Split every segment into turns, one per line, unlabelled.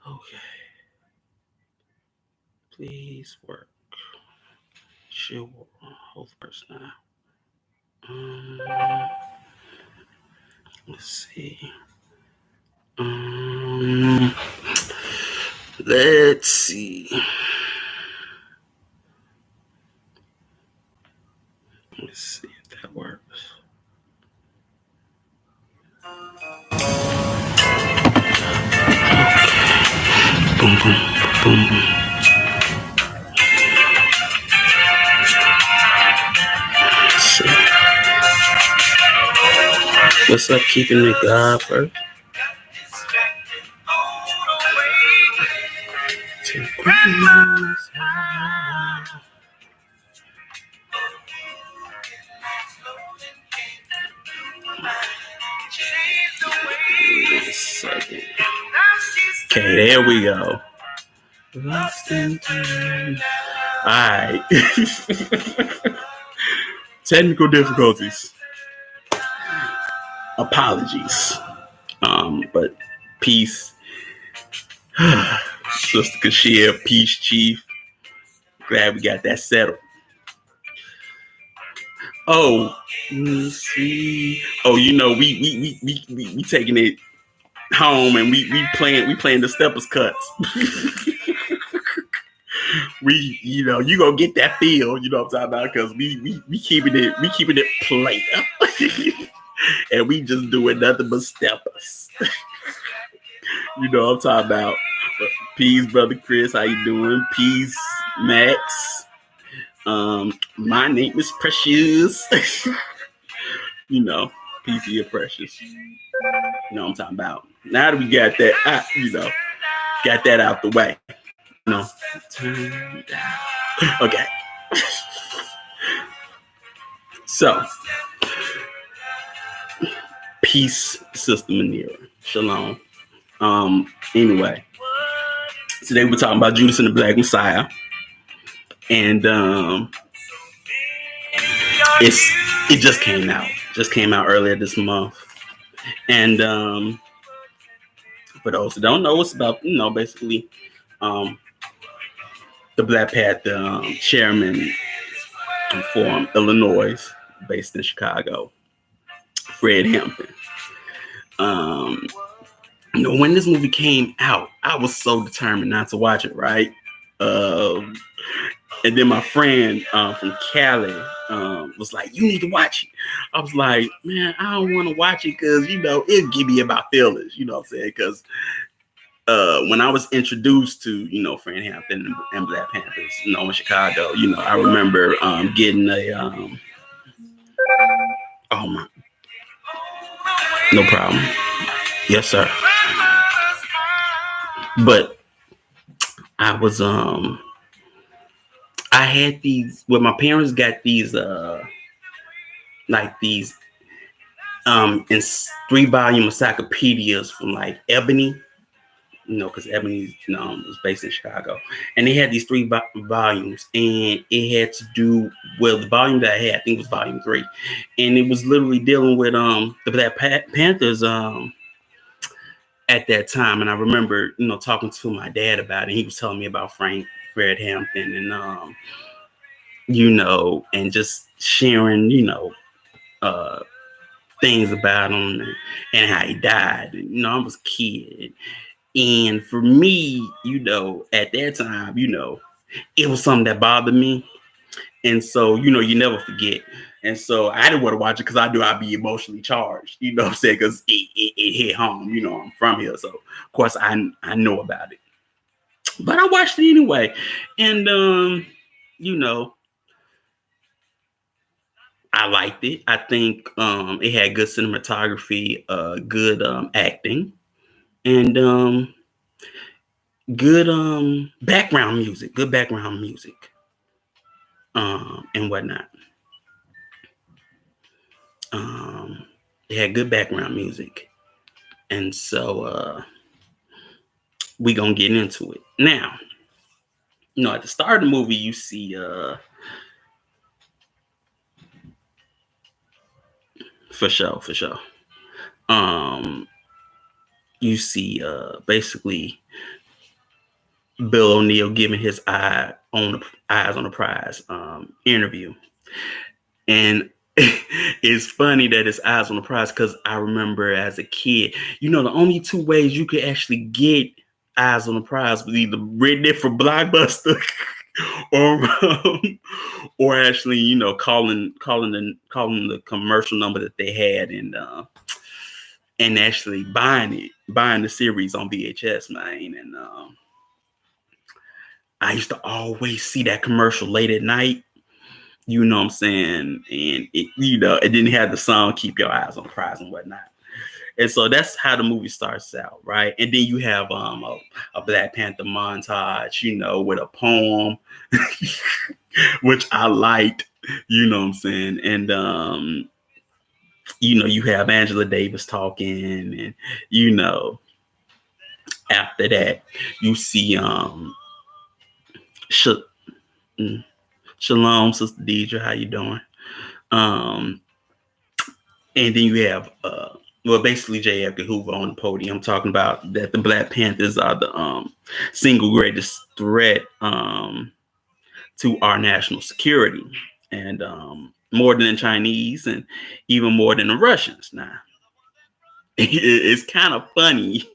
Okay. Please work. Should hold first now. Let's see. Um, let's see. Let's see if that works. Boom, boom, boom, boom. Let's see. What's up, keeping it God first? Wait a second. Okay, there we go. Lost in time. Alright. Technical difficulties. Apologies. But peace. Sister Kashia, peace chief. Glad we got that settled. Oh, see. Oh, you know, we taking it home and we playing the steppers cuts. We, you know, you gonna get that feel, you know what I'm talking about, because we keeping it player. And we just doing nothing but steppers. You know what I'm talking about. Peace, brother Chris, how you doing? Peace, Max. My name is Precious. You know, peace to your Precious. You know what I'm talking about. Now that we got that, got that out the way. You know, turn down. Okay. So, peace, Sister Manira. Shalom. Anyway, today we're talking about Judas and the Black Messiah, and it just came out earlier this month, and for those who don't know, it's about, you know, basically the Black Panther chairman from Illinois, based in Chicago, Fred Hampton. You know, when this movie came out, I was so determined not to watch it, right? And then my friend from Cali was like, "You need to watch it." I was like, "Man, I don't want to watch it because, you know, it'll give me about feelings." You know what I'm saying? Because when I was introduced to, you know, Fred Hampton and Black Panthers, you know, in Chicago, you know, I remember getting a oh my, no problem, yes sir. But I was I had these. Well, my parents got these like these in 3-volume encyclopedias from like Ebony, you know, because Ebony, you know, was based in Chicago, and they had these 3 volumes, and it had to do, well, the volume that I had, I think, was volume 3, and it was literally dealing with the Black Panthers at that time. And I remember, you know, talking to my dad about it. He was telling me about Fred Hampton, and you know, and just sharing, you know, things about him and how he died. And, you know, I was a kid. And for me, you know, at that time, you know, it was something that bothered me. And so, you know, you never forget. And so I didn't want to watch it because I knew I'd be emotionally charged, you know what I'm saying? Because it hit home, you know, I'm from here. So, of course, I know about it. But I watched it anyway. And, you know, I liked it. I think it had good cinematography, good acting, and good background music, and whatnot. It had good background music, and so we gonna get into it now. You know, at the start of the movie, you see for sure. You see basically Bill O'Neill giving his eyes on the prize interview. And it's funny that it's eyes on the prize because I remember as a kid, the only two ways you could actually get eyes on the prize was either renting it for Blockbuster or actually, calling the commercial number that they had and actually buying the series on VHS, man. And I used to always see that commercial late at night. You know what I'm saying? And it didn't have the song "Keep Your Eyes on the Prize" and whatnot. And so that's how the movie starts out, right? And then you have a Black Panther montage, with a poem, which I liked. You know what I'm saying? And you have Angela Davis talking, and after that, you see Shalom, Sister Deidre, how you doing? And then you have basically J. Edgar Hoover on the podium talking about that the Black Panthers are the single greatest threat to our national security, and more than the Chinese and even more than the Russians. Now, it's kind of funny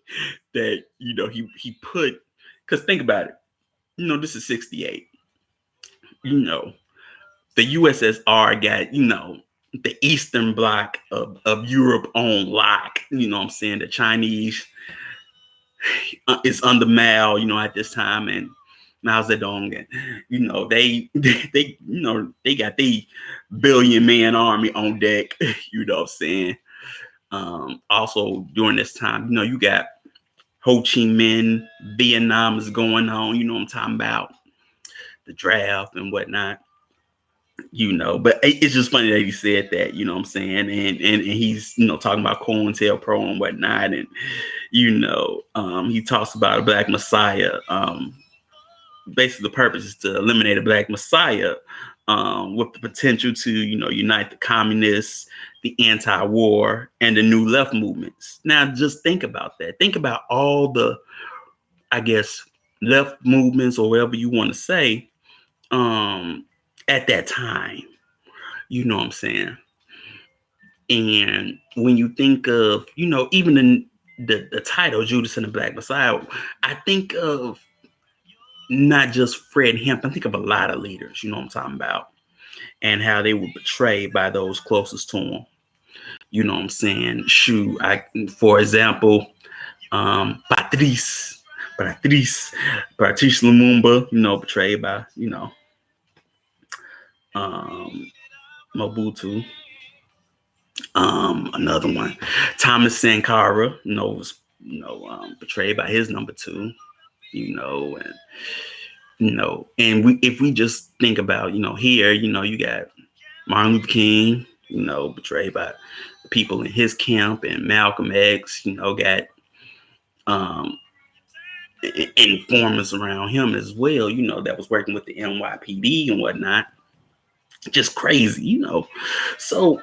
that he put, because think about it, this is 68. The USSR got the Eastern Bloc of Europe on lock. You know what I'm saying? The Chinese is under Mao, at this time, and Mao Zedong, and they got the billion-man army on deck. You know what I'm saying? Also during this time, you got Ho Chi Minh, Vietnam is going on. You know what I'm talking about? The draft and whatnot. But it's just funny that he said that, you know what I'm saying? And he's, talking about COINTELPRO and whatnot. And, he talks about a Black Messiah. Basically, the purpose is to eliminate a Black Messiah with the potential to, unite the communists, the anti-war, and the new left movements. Now, just think about that. Think about all the, I guess, left movements or whatever you want to say, at that time, you know what I'm saying? And when you think of, even the title, Judas and the Black Messiah, I think of not just Fred Hampton, I think of a lot of leaders, you know what I'm talking about, and how they were betrayed by those closest to them. You know what I'm saying? For example, Patrice Lumumba, betrayed by, Mobutu. Another one, Thomas Sankara, was betrayed by his number two, and if we just think about here, you got Martin Luther King, betrayed by the people in his camp, and Malcolm X, got informers around him as well, that was working with the NYPD and whatnot. Just crazy, So,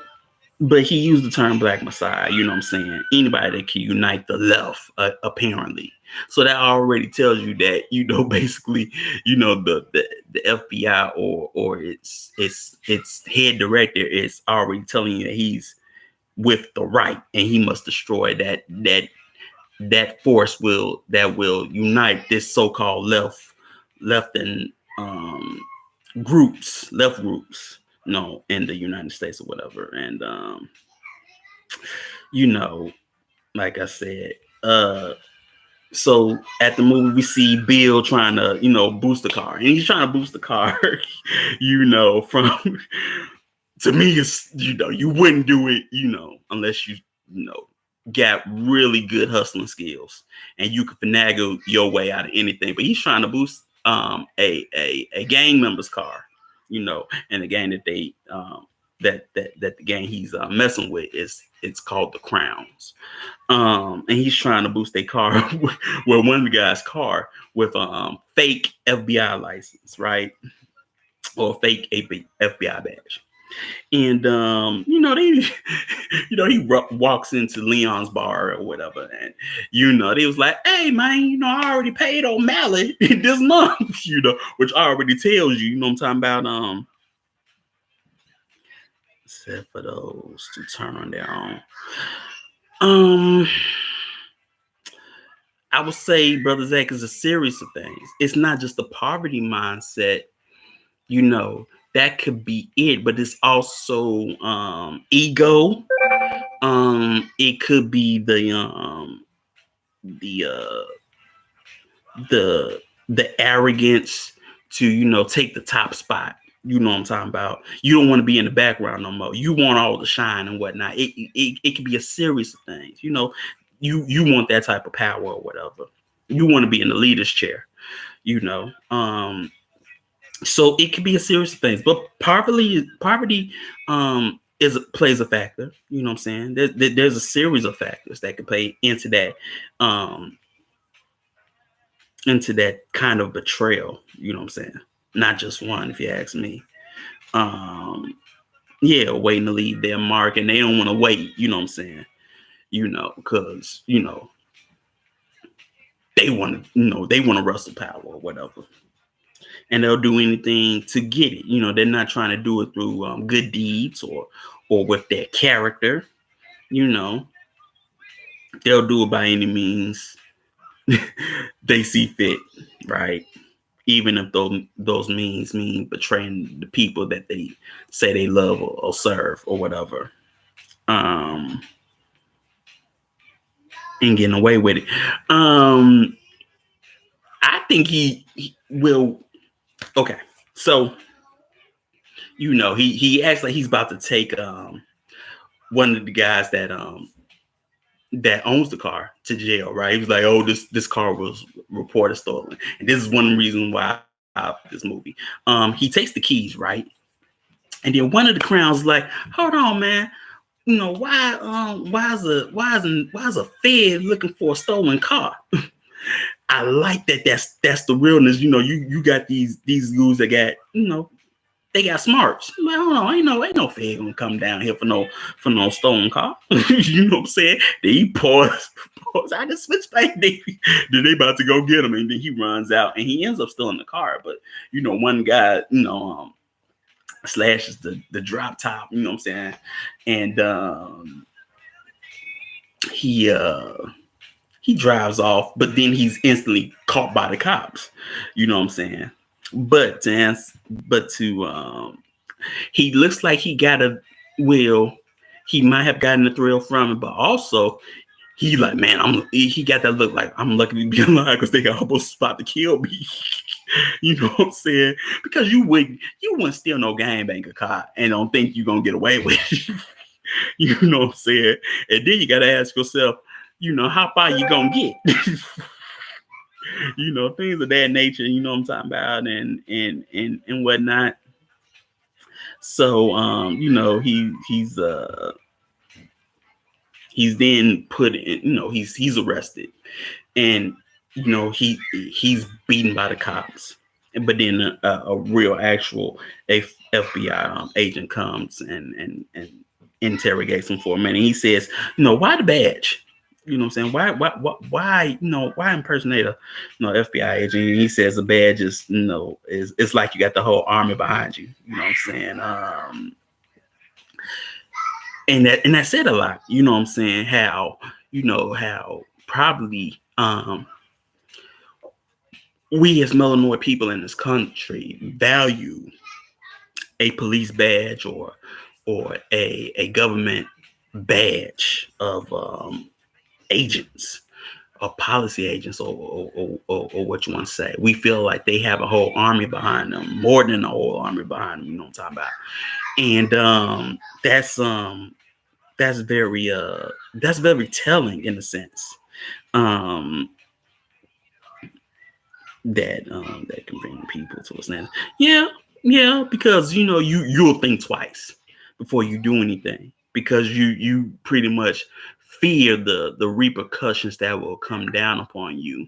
but he used the term Black Messiah, you know what I'm saying? Anybody that can unite the left, apparently. So that already tells you that, basically, the FBI or its head director is already telling you that he's with the right, and he must destroy that force that will unite this so-called left and left groups, in the United States or whatever. And like I said, so at the movie we see Bill trying to boost the car, and he's trying to boost the car from, to me, it's you wouldn't do it unless you got really good hustling skills and you could finagle your way out of anything. But he's trying to boost a gang member's car, and the gang that they that the gang he's messing with it's called the Crowns. And he's trying to boost a car well, one of the guys' car with a fake FBI license, right? Or fake FBI badge. And they he walks into Leon's bar or whatever, and they was like, hey man, I already paid O'Malley this month, which already tells you, what I'm talking about. Except for those to turn on their own. I would say, Brother Zach, is a series of things. It's not just the poverty mindset, that could be it, but it's also ego. It could be the arrogance to take the top spot. You know what I'm talking about. You don't want to be in the background no more. You want all the shine and whatnot. It could be a series of things. You want that type of power or whatever. You want to be in the leader's chair. So it could be a series of things, but poverty plays a factor. You know what I'm saying? There's a series of factors that could play into that kind of betrayal. You know what I'm saying? Not just one, if you ask me. Waiting to leave their mark, and they don't want to wait. You know what I'm saying? Because they want to wrestle power or whatever. And they'll do anything to get it. They're not trying to do it through good deeds or with their character. They'll do it by any means they see fit, right? Even if those means mean betraying the people that they say they love or serve or whatever, and getting away with it. I think he will. Okay, so he acts like he's about to take one of the guys that owns the car to jail, right? He was like, "Oh, this car was reported stolen," and this is one reason why I like this movie. He takes the keys, right? And then one of the crowns like, "Hold on, man. Why is a Fed looking for a stolen car?" I like that. That's the realness. You got these dudes that got they got smarts. I'm like, hold on, ain't no Fed gonna come down here for no stolen car. You know what I'm saying? Then he pause out the switch back. Then they about to go get him, and then he runs out, and he ends up still in the car. But one guy, slashes the drop top. You know what I'm saying? And he drives off, but then he's instantly caught by the cops. You know what I'm saying? But he looks like he got he might have gotten a thrill from it, but also he like, man, he got that look like I'm lucky to be alive because they got almost about to kill me. You know what I'm saying? Because you wouldn't steal no gangbanger car and don't think you're gonna get away with it. You know what I'm saying? And then you gotta ask yourself, how far you gonna get? Things of that nature, what I'm talking about, and whatnot. So he's then put in, he's arrested, and he's beaten by the cops. But then a real actual FBI agent comes and interrogates him for a minute. He says, why the badge? You know what I'm saying? Why why impersonate a FBI agent? And he says the badge is it's like you got the whole army behind you. You know what I'm saying? And that said a lot. You know what I'm saying? How probably we as melanoid people in this country value a police badge or a government badge of agents or policy agents or what you want to say. We feel like they have a whole army behind them, more than a whole army behind them. You know what I'm talking about? And that's very telling in a sense. That can bring people to a stand. Yeah, because you'll think twice before you do anything, because you pretty much fear the repercussions that will come down upon you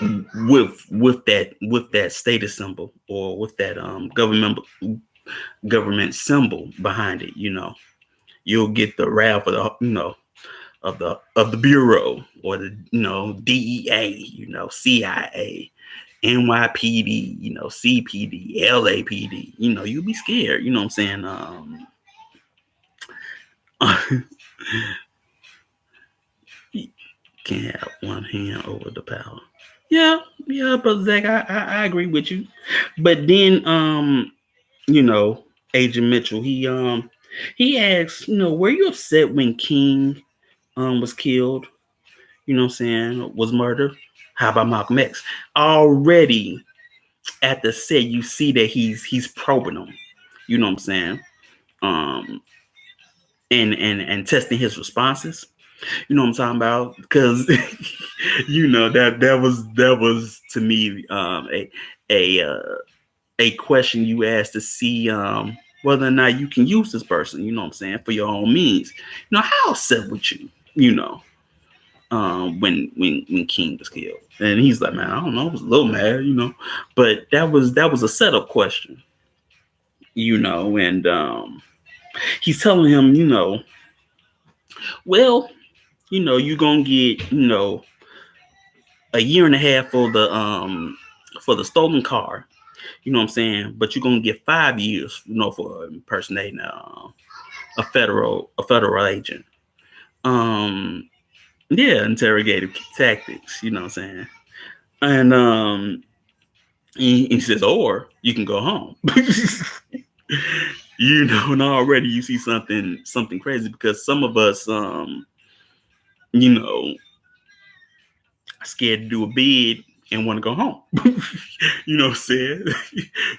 with that status symbol, or with that government symbol behind it. You'll get the wrath of the bureau, or the DEA, CIA, NYPD, CPD, LAPD. You'll be scared. You know what I'm saying? You can't have one hand over the power. Yeah, yeah, but Zach, I agree with you. But then, you know, Agent Mitchell, he asked, were you upset when King was killed? You know what I'm saying? Was murdered? How about Malcolm X? Already at the set, you see that he's probing him. You know what I'm saying? Um, and testing his responses. You know what I'm talking about? Because that was to me a question you asked to see whether or not you can use this person. You know what I'm saying, for your own means. How upset with you? When King was killed, and he's like, man, I don't know, I was a little mad. But that was a setup question. And he's telling him, well, you're gonna get, a year and a half for the stolen car. You know what I'm saying? But you're gonna get 5 years, for impersonating a federal agent. Yeah, interrogative tactics. You know what I'm saying? And he says, or you can go home. And already you see something crazy, because some of us, you know, scared to do a bid and want to go home. You know what I'm saying?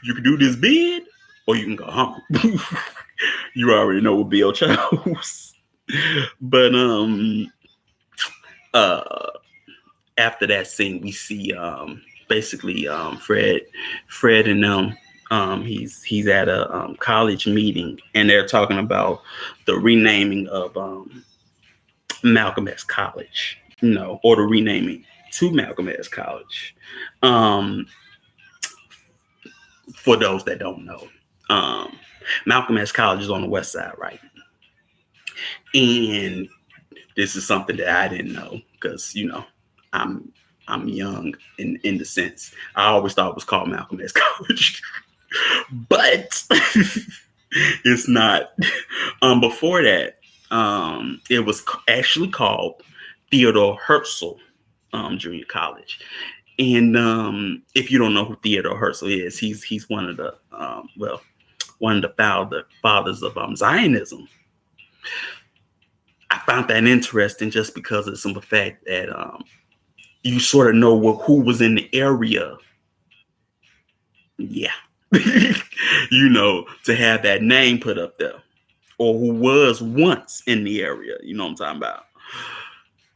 You can do this bid, or you can go home. You already know what Bill chose. But uh after that scene, we see basically Fred and them. He's at a college meeting, and they're talking about the renaming of Malcolm X College, or the renaming to Malcolm X College. Um, for those that don't know, Malcolm X College is on the west side, right? And this is something that I didn't know, because I'm I'm young in the sense. I always thought it was called Malcolm X College, but it's not. Before that, it was actually called Theodore Herzl Junior College. And if you don't know who Theodore Herzl is, he's one of the one of the fathers of Zionism. I found that interesting just because of the simple fact that you sort of know who was in the area. Yeah. To have that name put up there, or who was once in the area. You know what I'm talking about?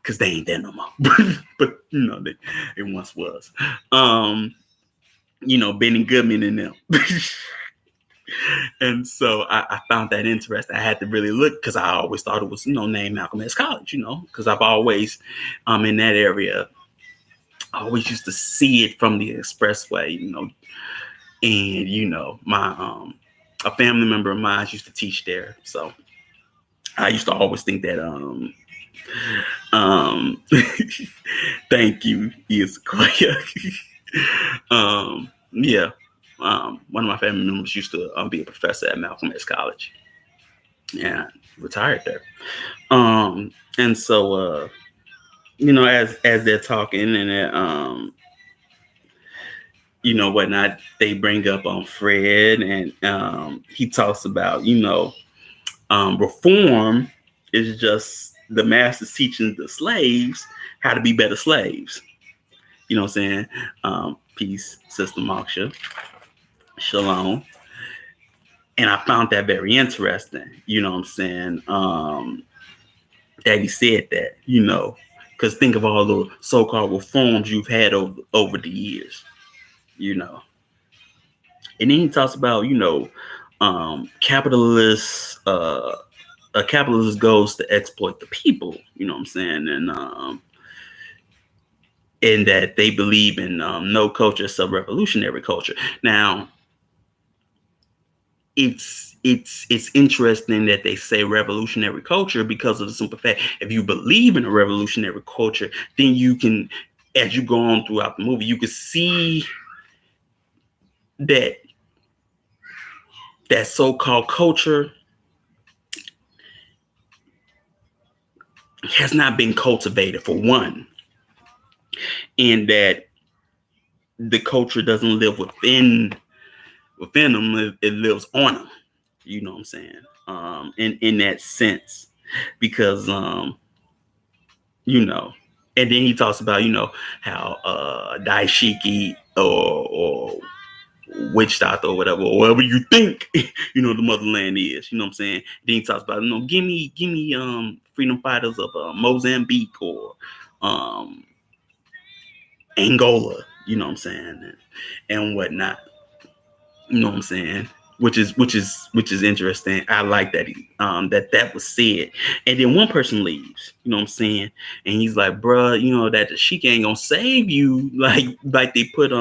Because they ain't there no more. But they once was. Benny Goodman and them. And so I found that interesting. I had to really look, because I always thought it was named Malcolm X College. Because I've always in that area. I always used to see it from the expressway. And my a family member of mine used to teach there, so I used to always think that thank you, is Sequoia. Yeah. One of my family members used to be a professor at Malcolm X College, and retired there. And so as they're talking, and whatnot, they bring up on Fred, and he talks about reform is just the masters teaching the slaves how to be better slaves. You know what I'm saying? Peace, Sister Moksha. Shalom. And I found that very interesting. You know what I'm saying? That he said that, because think of all the so-called reforms you've had over the years, And then he talks about, capitalists, a capitalist goes to exploit the people, you know what I'm saying? And and that they believe in no culture, sub-revolutionary culture. Now, it's interesting that they say revolutionary culture because of the simple fact, if you believe in a revolutionary culture, then you can, as you go on throughout the movie, you can see that that so-called culture has not been cultivated, for one, and that the culture doesn't live within them, it lives on them. You know what I'm saying? In that sense, because you know, and then he talks about, you know, how daishiki or witch doctor or whatever, or whatever you think, you know, the motherland is. You know what I'm saying? Then he talks about, you know, give me freedom fighters of Mozambique or Angola. You know what I'm saying? And whatnot. You know what I'm saying? Which is interesting. I like that that was said. And then one person leaves, you know what I'm saying? And he's like, bruh, you know, that the Sheik ain't gonna save you like they put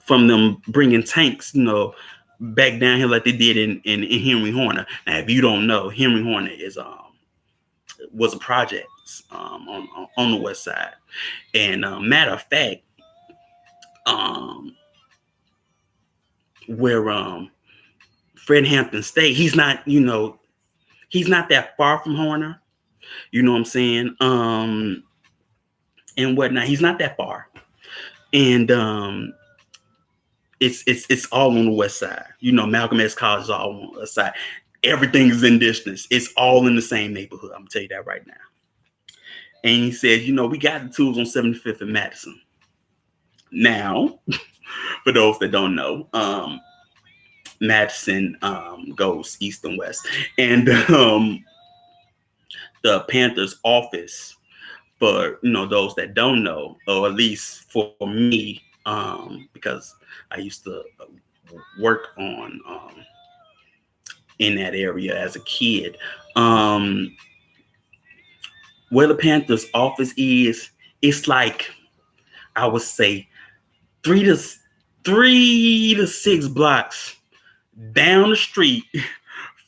from them bringing tanks, you know, back down here like they did in Henry Horner. Now, if you don't know, Henry Horner is was a project on the west side. And matter of fact, where Fred Hampton State, he's not, you know, he's not that far from Horner, you know what I'm saying? And whatnot. He's not that far. And it's all on the west side. You know, Malcolm X College is all on the west side. Everything is in distance. It's all in the same neighborhood. I'm gonna tell you that right now. And he says, you know, we got the tools on 75th and Madison. Now, for those that don't know, Madison goes east and west. And the Panthers office, for, you know, those that don't know, or at least for me, because I used to work on in that area as a kid. Where the Panthers office is, it's like, I would say 3 to 6 blocks down the street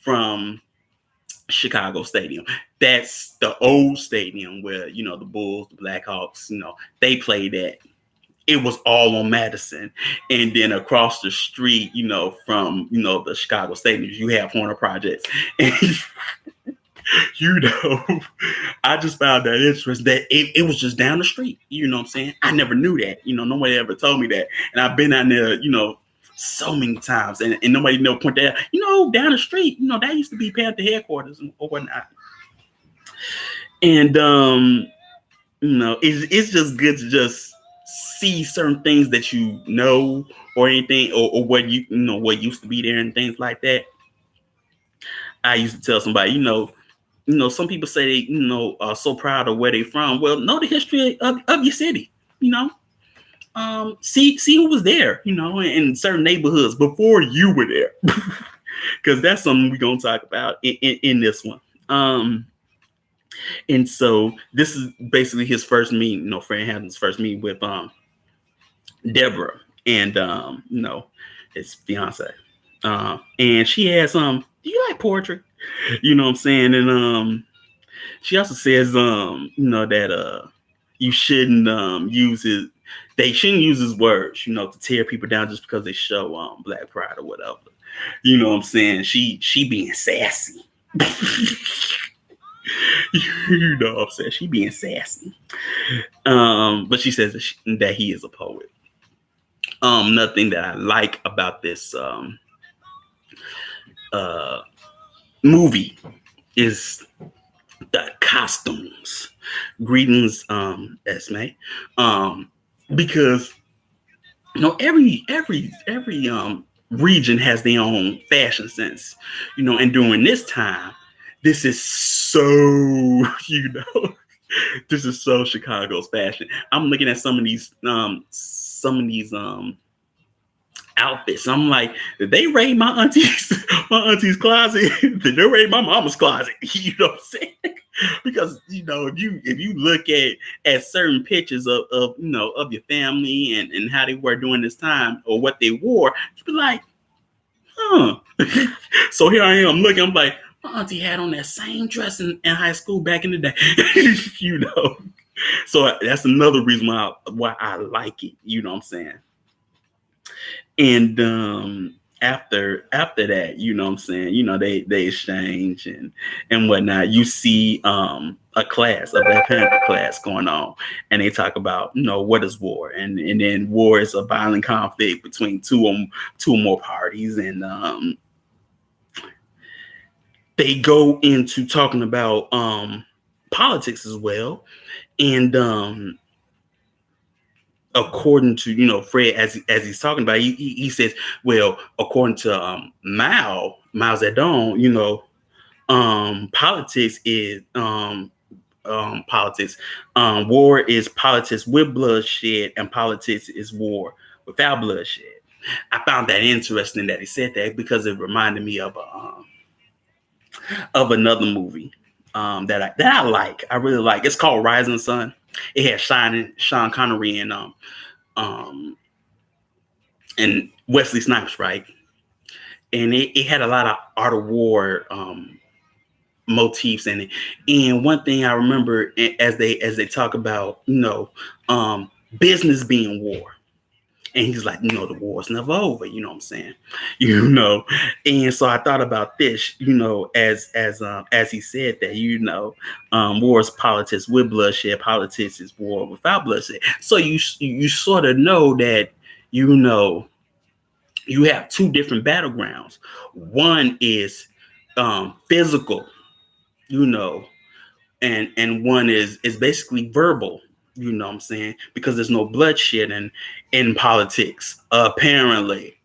from Chicago Stadium. That's the old stadium where, you know, the Bulls, the Blackhawks, you know, they played at. It was all on Madison. And then across the street, you know, from, you know, the Chicago Stadium, you have Horner Projects. And, you know, I just found that interesting that it was just down the street. You know what I'm saying? I never knew that. You know, nobody ever told me that. And I've been down there, you know, so many times. And nobody never pointed out, you know, down the street, you know, that used to be Panther headquarters or whatnot. And, you know, it's just good to just see certain things that you know, or anything, or what you know, what used to be there and things like that. I used to tell somebody, you know, some people say they, you know, are so proud of where they from. Well, know the history of your city, you know. See who was there, you know, in certain neighborhoods before you were there, because that's something we're gonna talk about in this one. And so this is basically his first meeting, you know, Fred Hampton's first meeting with Deborah and you know, his fiance. And she has do you like poetry? You know what I'm saying? And she also says you know, that you shouldn't they shouldn't use his words, you know, to tear people down just because they show black pride or whatever. You know what I'm saying? She being sassy. You know what I'm saying? She being sassy. But she says that he is a poet. Nothing that I like about this movie is the costumes. Greetings, Esme. Because, you know, every region has their own fashion sense, you know, and during this time, this is so, you know, this is so Chicago's fashion. I'm looking at some of these outfits. I'm like, did they raid my auntie's closet? Did they raid my mama's closet? You know what I'm saying? Because if you look at certain pictures of of your family and how they were during this time or what they wore, you'd be like, huh. So here I am looking, I'm like, my auntie had on that same dress in high school back in the day. you know. So that's another reason why I like it. You know what I'm saying? And after that, you know what I'm saying, they exchange and whatnot. You see a Black Panther class going on, and they talk about, what is war, and then war is a violent conflict between two or more parties, and they go into talking about politics as well. And according to Fred, as he's talking about, he says, well, according to Mao Zedong, politics is politics. War is politics with bloodshed, and politics is war without bloodshed. I found that interesting that he said that, because it reminded me of another movie that I like. I really like. It's called Rising Sun. It had Sean Connery and Wesley Snipes, right? And it had a lot of art of war motifs in it. And one thing I remember, as they talk about, business being war. And he's like, the war's never over. You know what I'm saying? And so I thought about this, as he said that, war is politics with bloodshed. Politics is war without bloodshed. So you sort of know that, you have two different battlegrounds. One is physical, and one is basically verbal. You know what I'm saying? Because there's no bloodshed in politics, apparently.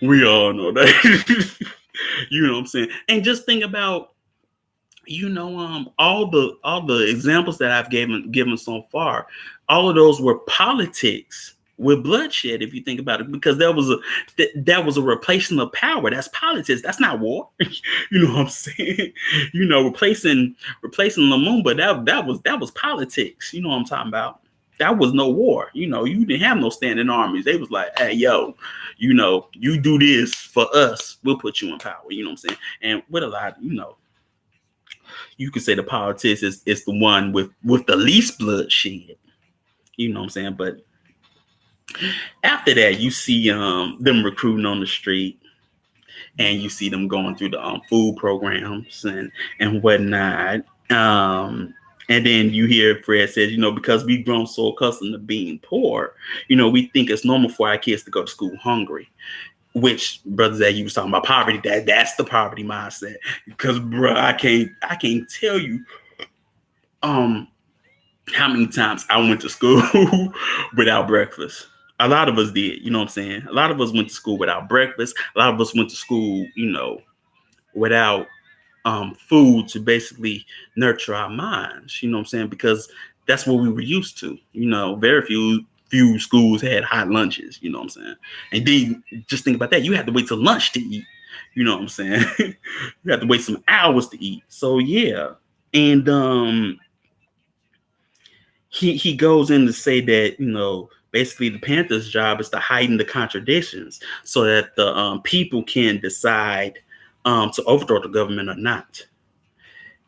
We all know that. You know what I'm saying? And just think about, all the examples that I've given so far, all of those were politics with bloodshed, if you think about it, because that was a replacement of power. That's politics. That's not war. You know what I'm saying? Replacing Lumumba, that was politics. You know what I'm talking about? That was no war. You didn't have no standing armies. They was like, hey, yo, you do this for us, we'll put you in power. You know what I'm saying? And with a lot, you could say the politics is the one with the least bloodshed. You know what I'm saying? But after that, you see them recruiting on the street, and you see them going through the food programs and whatnot. And then you hear Fred says, because we've grown so accustomed to being poor, we think it's normal for our kids to go to school hungry. Which, brothers, that you was talking about poverty, that's the poverty mindset. Because, bro, I can't tell you how many times I went to school without breakfast. A lot of us did, you know what I'm saying? A lot of us went to school without breakfast. A lot of us went to school, without food to basically nurture our minds, you know what I'm saying? Because that's what we were used to. Very few schools had hot lunches, you know what I'm saying? And then just think about that. You had to wait till lunch to eat, you know what I'm saying? You had to wait some hours to eat. So yeah. And he goes in to say that, basically the Panthers' job is to heighten the contradictions so that the people can decide to overthrow the government or not.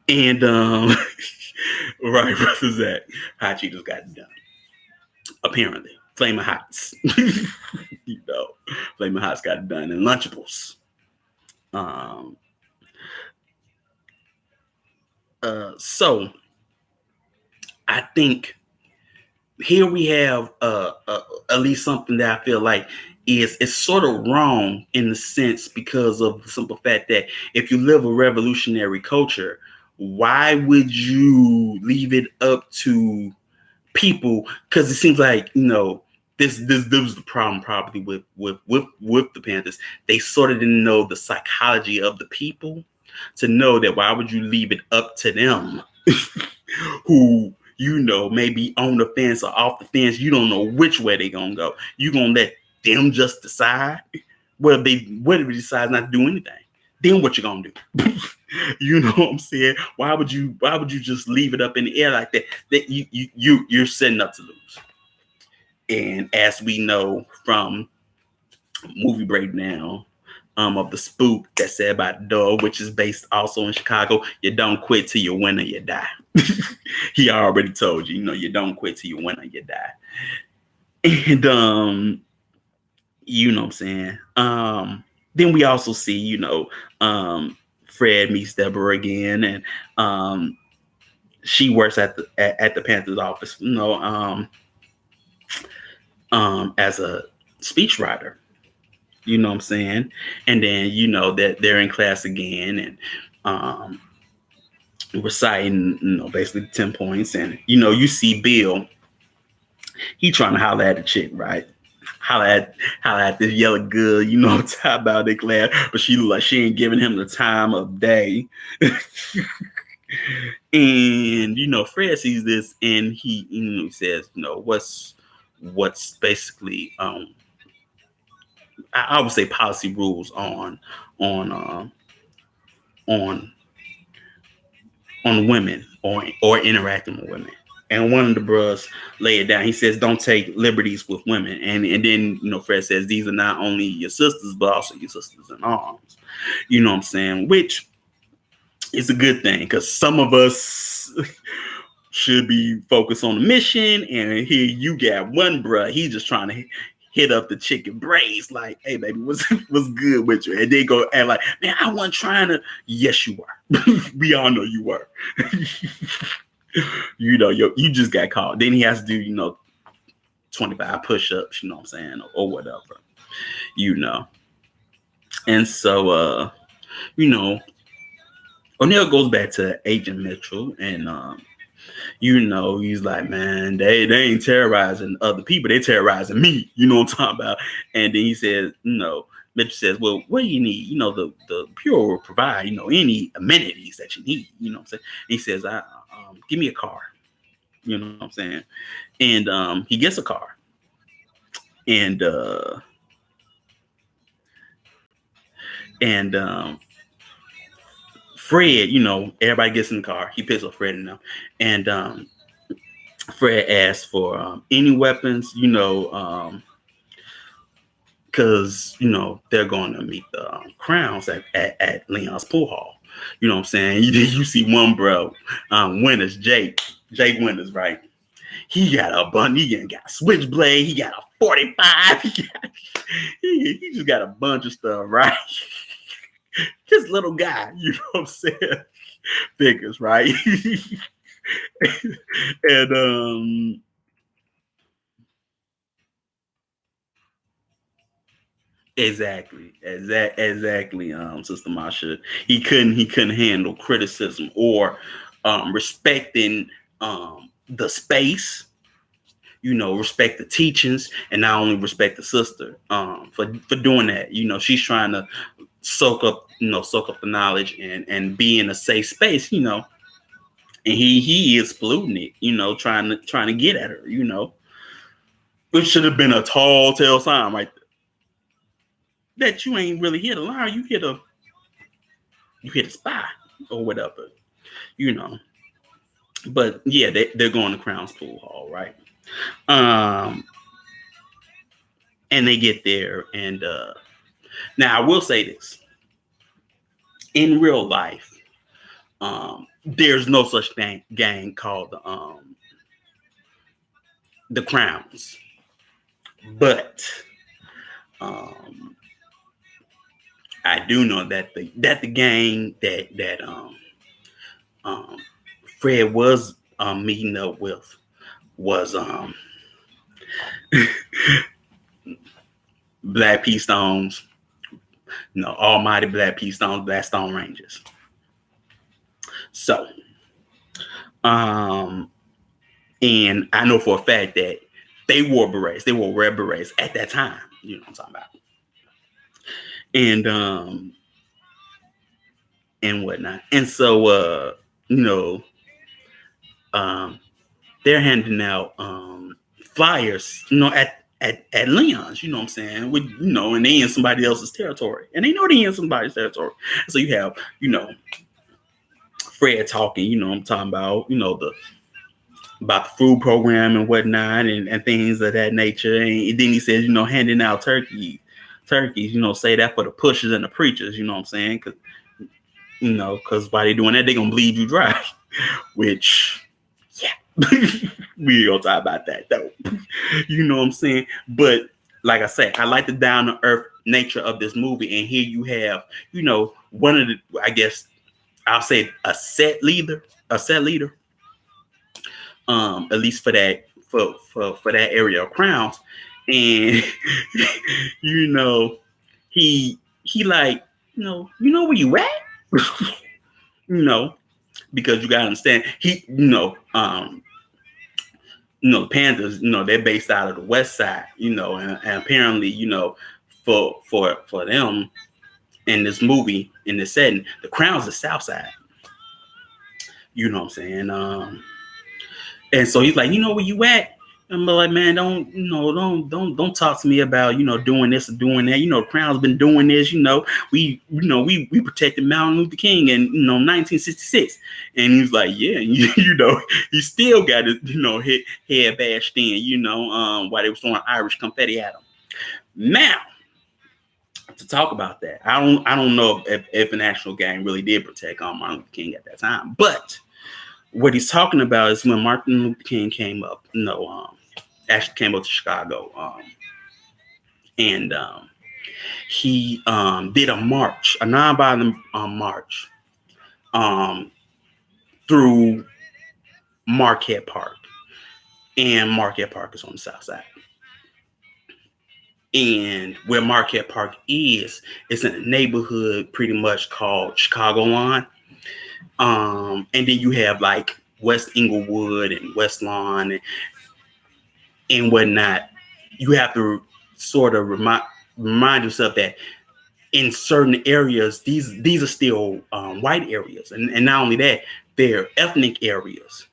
And right, brother Zach, hot Cheetos got it done. Apparently, Flaming Hots, Flaming Hots got it done, and Lunchables. So I think here we have at least something that I feel like is sort of wrong in the sense, because of the simple fact that if you live a revolutionary culture, why would you leave it up to people? Because it seems like this was the problem probably with the Panthers. They sort of didn't know the psychology of the people to know that why would you leave it up to them who maybe on the fence or off the fence. You don't know which way they're gonna go. You gonna let them just decide. Well, what if they decide not to do anything? Then what you gonna do? You know what I'm saying? Why would you just leave it up in the air like that? That you're setting up to lose. And as we know from movie breakdown of the Spook that said about the dog, which is based also in Chicago, you don't quit till you win or you die. He already told you, you don't quit till you win or you die. And you know what I'm saying? Then we also see, Fred meets Deborah again, and she works at the Panthers office, as a speechwriter. You know what I'm saying? And then that they're in class again, and reciting, basically 10 points, and you see Bill. He trying to holler at the chick, right? Holler at this yellow girl, talk about the class, but she ain't giving him the time of day. And Fred sees this, and he says, what's basically I would say policy rules on women or interacting with women. And one of the bros lay it down. He says, don't take liberties with women. And then, Fred says, these are not only your sisters, but also your sisters in arms. You know what I'm saying? Which is a good thing, because some of us should be focused on the mission. And here you got one bruh, he just trying to hit up the chicken braids like, hey, baby, what's good with you? And they go and like, man, I wasn't trying to. Yes, you were. We all know you were. You just got caught. Then he has to do, 25 push-ups, you know what I'm saying, or whatever, And so, O'Neill goes back to Agent Mitchell, and he's like, man, they ain't terrorizing other people, they terrorizing me. You know what I'm talking about? And then he says, Mitchell says, well, what do you need? The Bureau will provide, any amenities that you need. You know what I'm saying? And he says, give me a car. You know what I'm saying? And he gets a car. And Fred, everybody gets in the car. He picks up Fred and them. And Fred asks for any weapons, because they're going to meet the Crowns at Leon's pool hall. You know what I'm saying? You see one bro, Winters, Jake Winters, right? He got a bun. He got a switchblade. He got a 45. He just got a bunch of stuff, right? This little guy, you know what I'm saying? Figures, right? And exactly. Sister Masha, he couldn't handle criticism or respecting the space. Respect the teachings, and not only respect the sister for doing that. She's trying to soak up the knowledge and be in a safe space. And he is polluting it. Trying to get at her. It should have been a tall tale sign right there, that you ain't really here to learn. You here to spy or whatever. But yeah, they're going to Crown's pool hall, right? And they get there, and now I will say this: in real life, there's no such gang called the Crowns, but I do know that the gang that Fred was meeting up with was Black P Stones, Almighty Black P Stones, Black Stone Rangers. So, and I know for a fact that they wore berets. They wore red berets at that time. You know what I'm talking about. And whatnot. And so, they're handing out flyers, at Leon's, you know what I'm saying? With, and they in somebody else's territory. And they know they in somebody's territory. So you have, Fred talking, I'm talking about, about the food program and whatnot and things of that nature. And then he says, handing out turkeys, say that for the pushers and the preachers, you know what I'm saying? Because while they're doing that, they're going to bleed you dry, which, yeah, we ain't gonna talk about that though. You know what I'm saying? But like I said, I like the down to earth nature of this movie. And here you have, one of the, I guess I'll say a set leader, at least for that, for that area of Crowns. And, he like, where you at? Because you gotta understand, the Panthers, they're based out of the West Side, and apparently, for them in this movie, in this setting, the Crown's the South Side. You know what I'm saying? And so he's like, where you at? I'm like, man, don't talk to me about, doing this or doing that. The Crown's been doing this. We protected Martin Luther King in 1966, and he's like, yeah, he still got his head bashed in, while they were throwing Irish confetti at him. Now, to talk about that, I don't know if an actual gang really did protect Martin Luther King at that time, but what he's talking about is when Martin Luther King came up, actually came up to Chicago, and he did a march, a nonviolent march, through Marquette Park, and Marquette Park is on the south side. And where Marquette Park is, it's in a neighborhood pretty much called Chicago Line. And then you have like West Inglewood and West Lawn and whatnot. You have to sort of remind yourself that in certain areas, these are still white areas, and not only that, they're ethnic areas.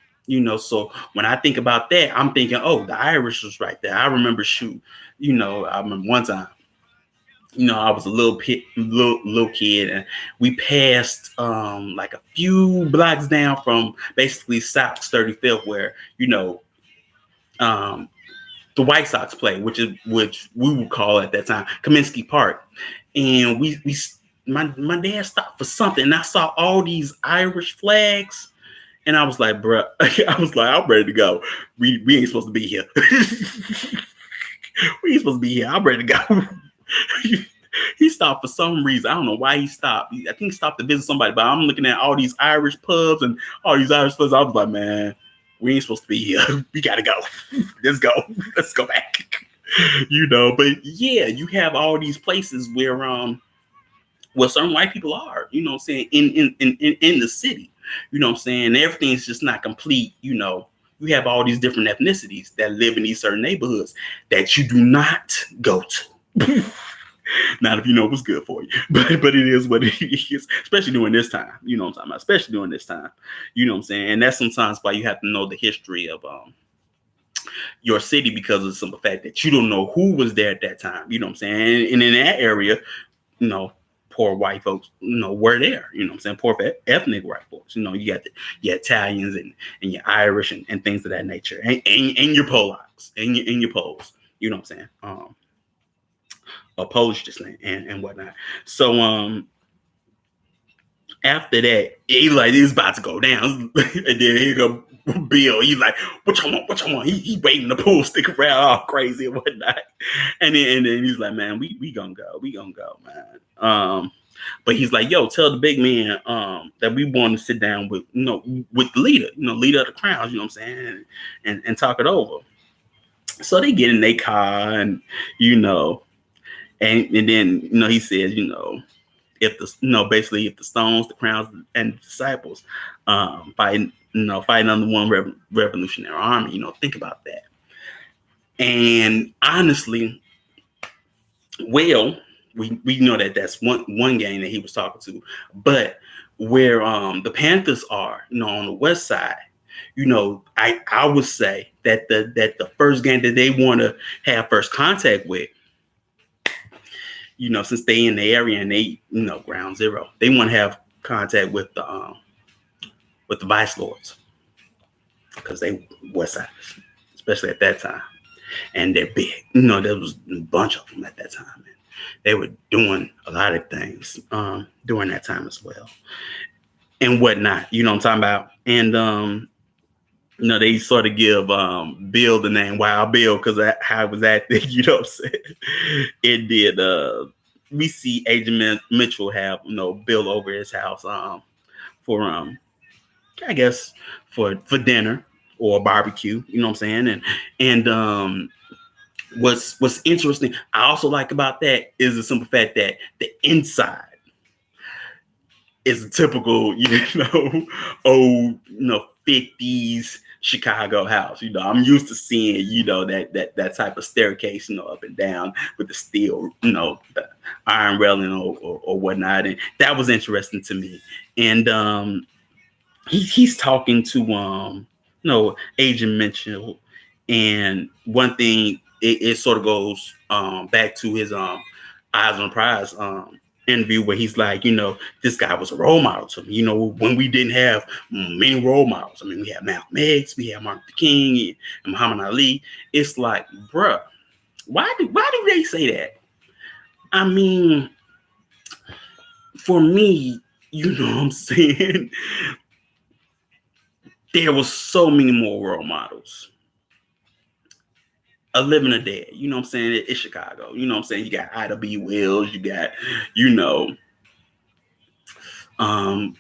So when I think about that, I'm thinking, oh, the Irish was right there. I remember I remember one time, I was a little kid, and we passed like a few blocks down from basically South 35th, where the White Sox play, which we would call at that time Kaminsky Park, and my dad stopped for something, and I saw all these Irish flags, and I was like, bruh, I'm ready to go. We ain't supposed to be here. We ain't supposed to be here. I'm ready to go. He stopped for some reason. I don't know why he stopped. I think he stopped to visit somebody, but I'm looking at all these Irish pubs and all these Irish pubs. I was like, man, we ain't supposed to be here. We gotta go. Let's go. Let's go back. But yeah, you have all these places where certain white people are, what I'm saying, in the city. What I'm saying? Everything's just not complete, You have all these different ethnicities that live in these certain neighborhoods that you do not go to. Not if you know what's good for you, but it is what it is, especially during this time. You know what I'm talking about? Especially during this time. You know what I'm saying? And that's sometimes why you have to know the history of your city, because of the simple fact that you don't know who was there at that time. You know what I'm saying? And in that area, poor white folks, were there. You know what I'm saying? Poor ethnic white folks. You got your Italians and your Irish and things of that nature, and your Polacks and your Poles. You know what I'm saying? Polish descent and whatnot. So after that, he's about to go down, and then here go Bill. He's like, "What you want? What you want?" He waving the pool stick around all crazy and whatnot. And then he's like, "Man, we gonna go, man." But he's like, "Yo, tell the big man that we want to sit down with with the leader, leader of the Crowns. You know what I'm saying, and talk it over." So they get in their car, and And then he says, if basically if the Stones, the Crowns, and the Disciples fighting under one revolutionary army, think about that. And honestly, well, we know that that's one gang that he was talking to, but where the Panthers are, on the west side, I would say that the first gang that they want to have first contact with, since they in the area and they, ground zero, they want to have contact with the vice lords, because they West Siders, especially at that time, and they're big. There was a bunch of them at that time, and they were doing a lot of things during that time as well, and whatnot. You know what I'm talking about? And they sort of give Bill the name Wild Bill because how it was acting. You know what I'm saying? It did. We see Agent Mitchell have Bill over his house for I guess for dinner or barbecue. You know what I'm saying? And what's interesting, I also like about that is the simple fact that the inside is a typical, old, 50s Chicago house. I'm used to seeing, that type of staircase, up and down with the steel, the iron railing or whatnot. And that was interesting to me. And he's talking to, Agent Mitchell. And one thing, it sort of goes back to his Eyes on the Prize interview, where he's like, this guy was a role model to me. When we didn't have many role models. I mean, we had Malcolm X, we had Martin Luther King, and Muhammad Ali. It's like, bruh, why do they say that? I mean, for me, you know what I'm saying? There was so many more role models. A living or dead, you know what I'm saying? It's Chicago, you know what I'm saying? You got Ida B. Wells, you got,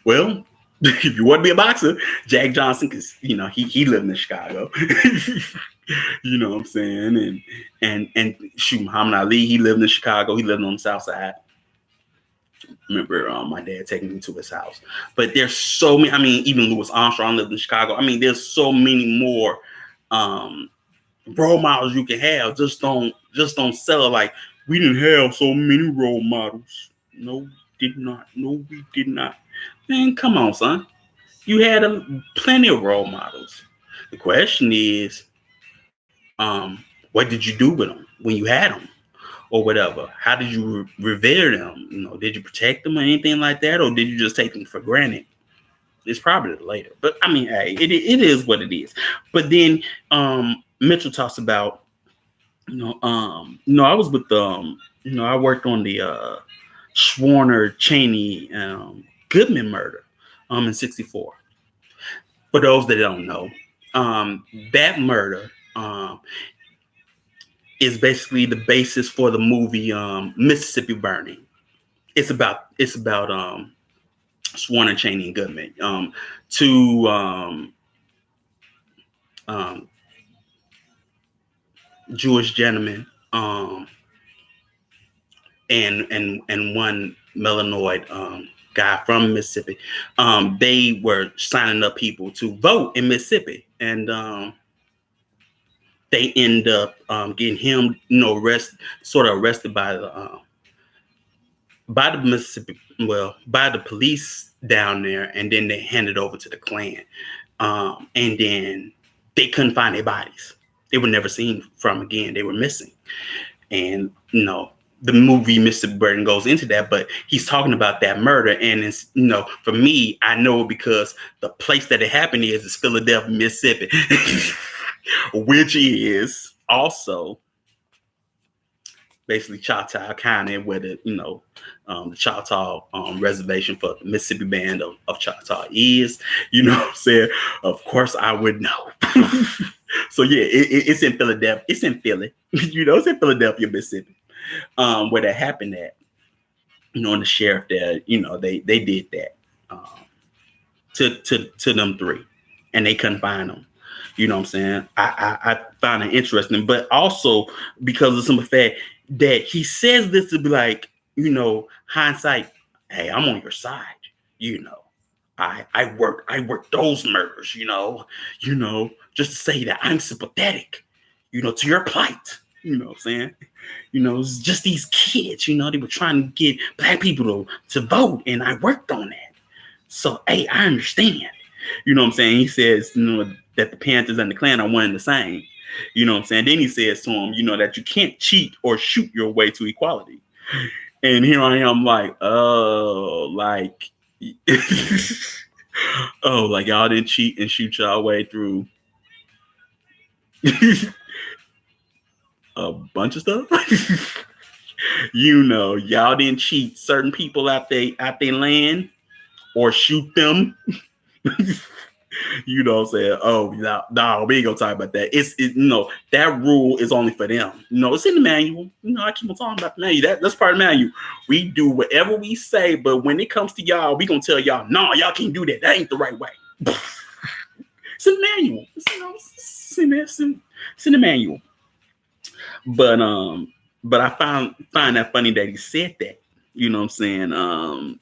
well, if you want to be a boxer, Jack Johnson, because he lived in Chicago. You know what I'm saying? And shoot, Muhammad Ali, he lived in Chicago. He lived on the South Side. Remember my dad taking me to his house. But there's so many. I mean, even Louis Armstrong lived in Chicago. I mean, there's so many more role models you can have. Just don't sell it like we didn't have so many role models. No, we did not. Man, come on, son. You had plenty of role models. The question is, what did you do with them when you had them, or whatever? How did you revere them? Did you protect them or anything like that, or did you just take them for granted? It's probably later, but I mean, hey, it is what it is. But then Mitchell talks about, I was with I worked on the Schwerner Cheney Goodman murder in '64. For those that don't know, that murder is basically the basis for the movie Mississippi Burning. It's about Schwerner Cheney and Goodman, two Jewish gentlemen, and one melanoid guy from Mississippi. They were signing up people to vote in Mississippi, and they end up getting him, arrested by the Mississippi, by the police down there, and then they handed over to the Klan, and then they couldn't find their bodies. They were never seen from again. They were missing, and the movie Mr. Burton goes into that, but he's talking about that murder. And it's, for me, I know because the place that it happened is Philadelphia, Mississippi, which is also basically Choctaw County, where the Choctaw reservation for the Mississippi Band of Choctaw is. You know what I'm saying? Of course I would know. So yeah, it's in Philadelphia. It's in Philly. It's in Philadelphia, Mississippi. Where that happened at, and the sheriff there, they did that to them three, and they couldn't find them. You know what I'm saying? I found it interesting, but also because of some of the fact that he says this to be like, hindsight. Hey, I'm on your side. I worked those murders. Just to say that I'm sympathetic. To your plight. You know what I'm saying? It's just these kids, they were trying to get black people to vote, and I worked on that. So, hey, I understand. You know what I'm saying? He says, that the Panthers and the Klan are one and the same. You know what I'm saying? Then he says to him, that you can't cheat or shoot your way to equality. And here I am like, oh, like, oh, like y'all didn't cheat and shoot y'all way through a bunch of stuff. Y'all didn't cheat certain people out they land or shoot them. You know what I'm saying? Oh, no, we ain't gonna talk about that. That rule is only for them. It's in the manual. I keep on talking about the manual. That's part of the manual. We do whatever we say, but when it comes to y'all, we gonna tell y'all, no, y'all can't do that. That ain't the right way. It's in the manual. It's in the manual. But I find that funny that he said that. You know what I'm saying?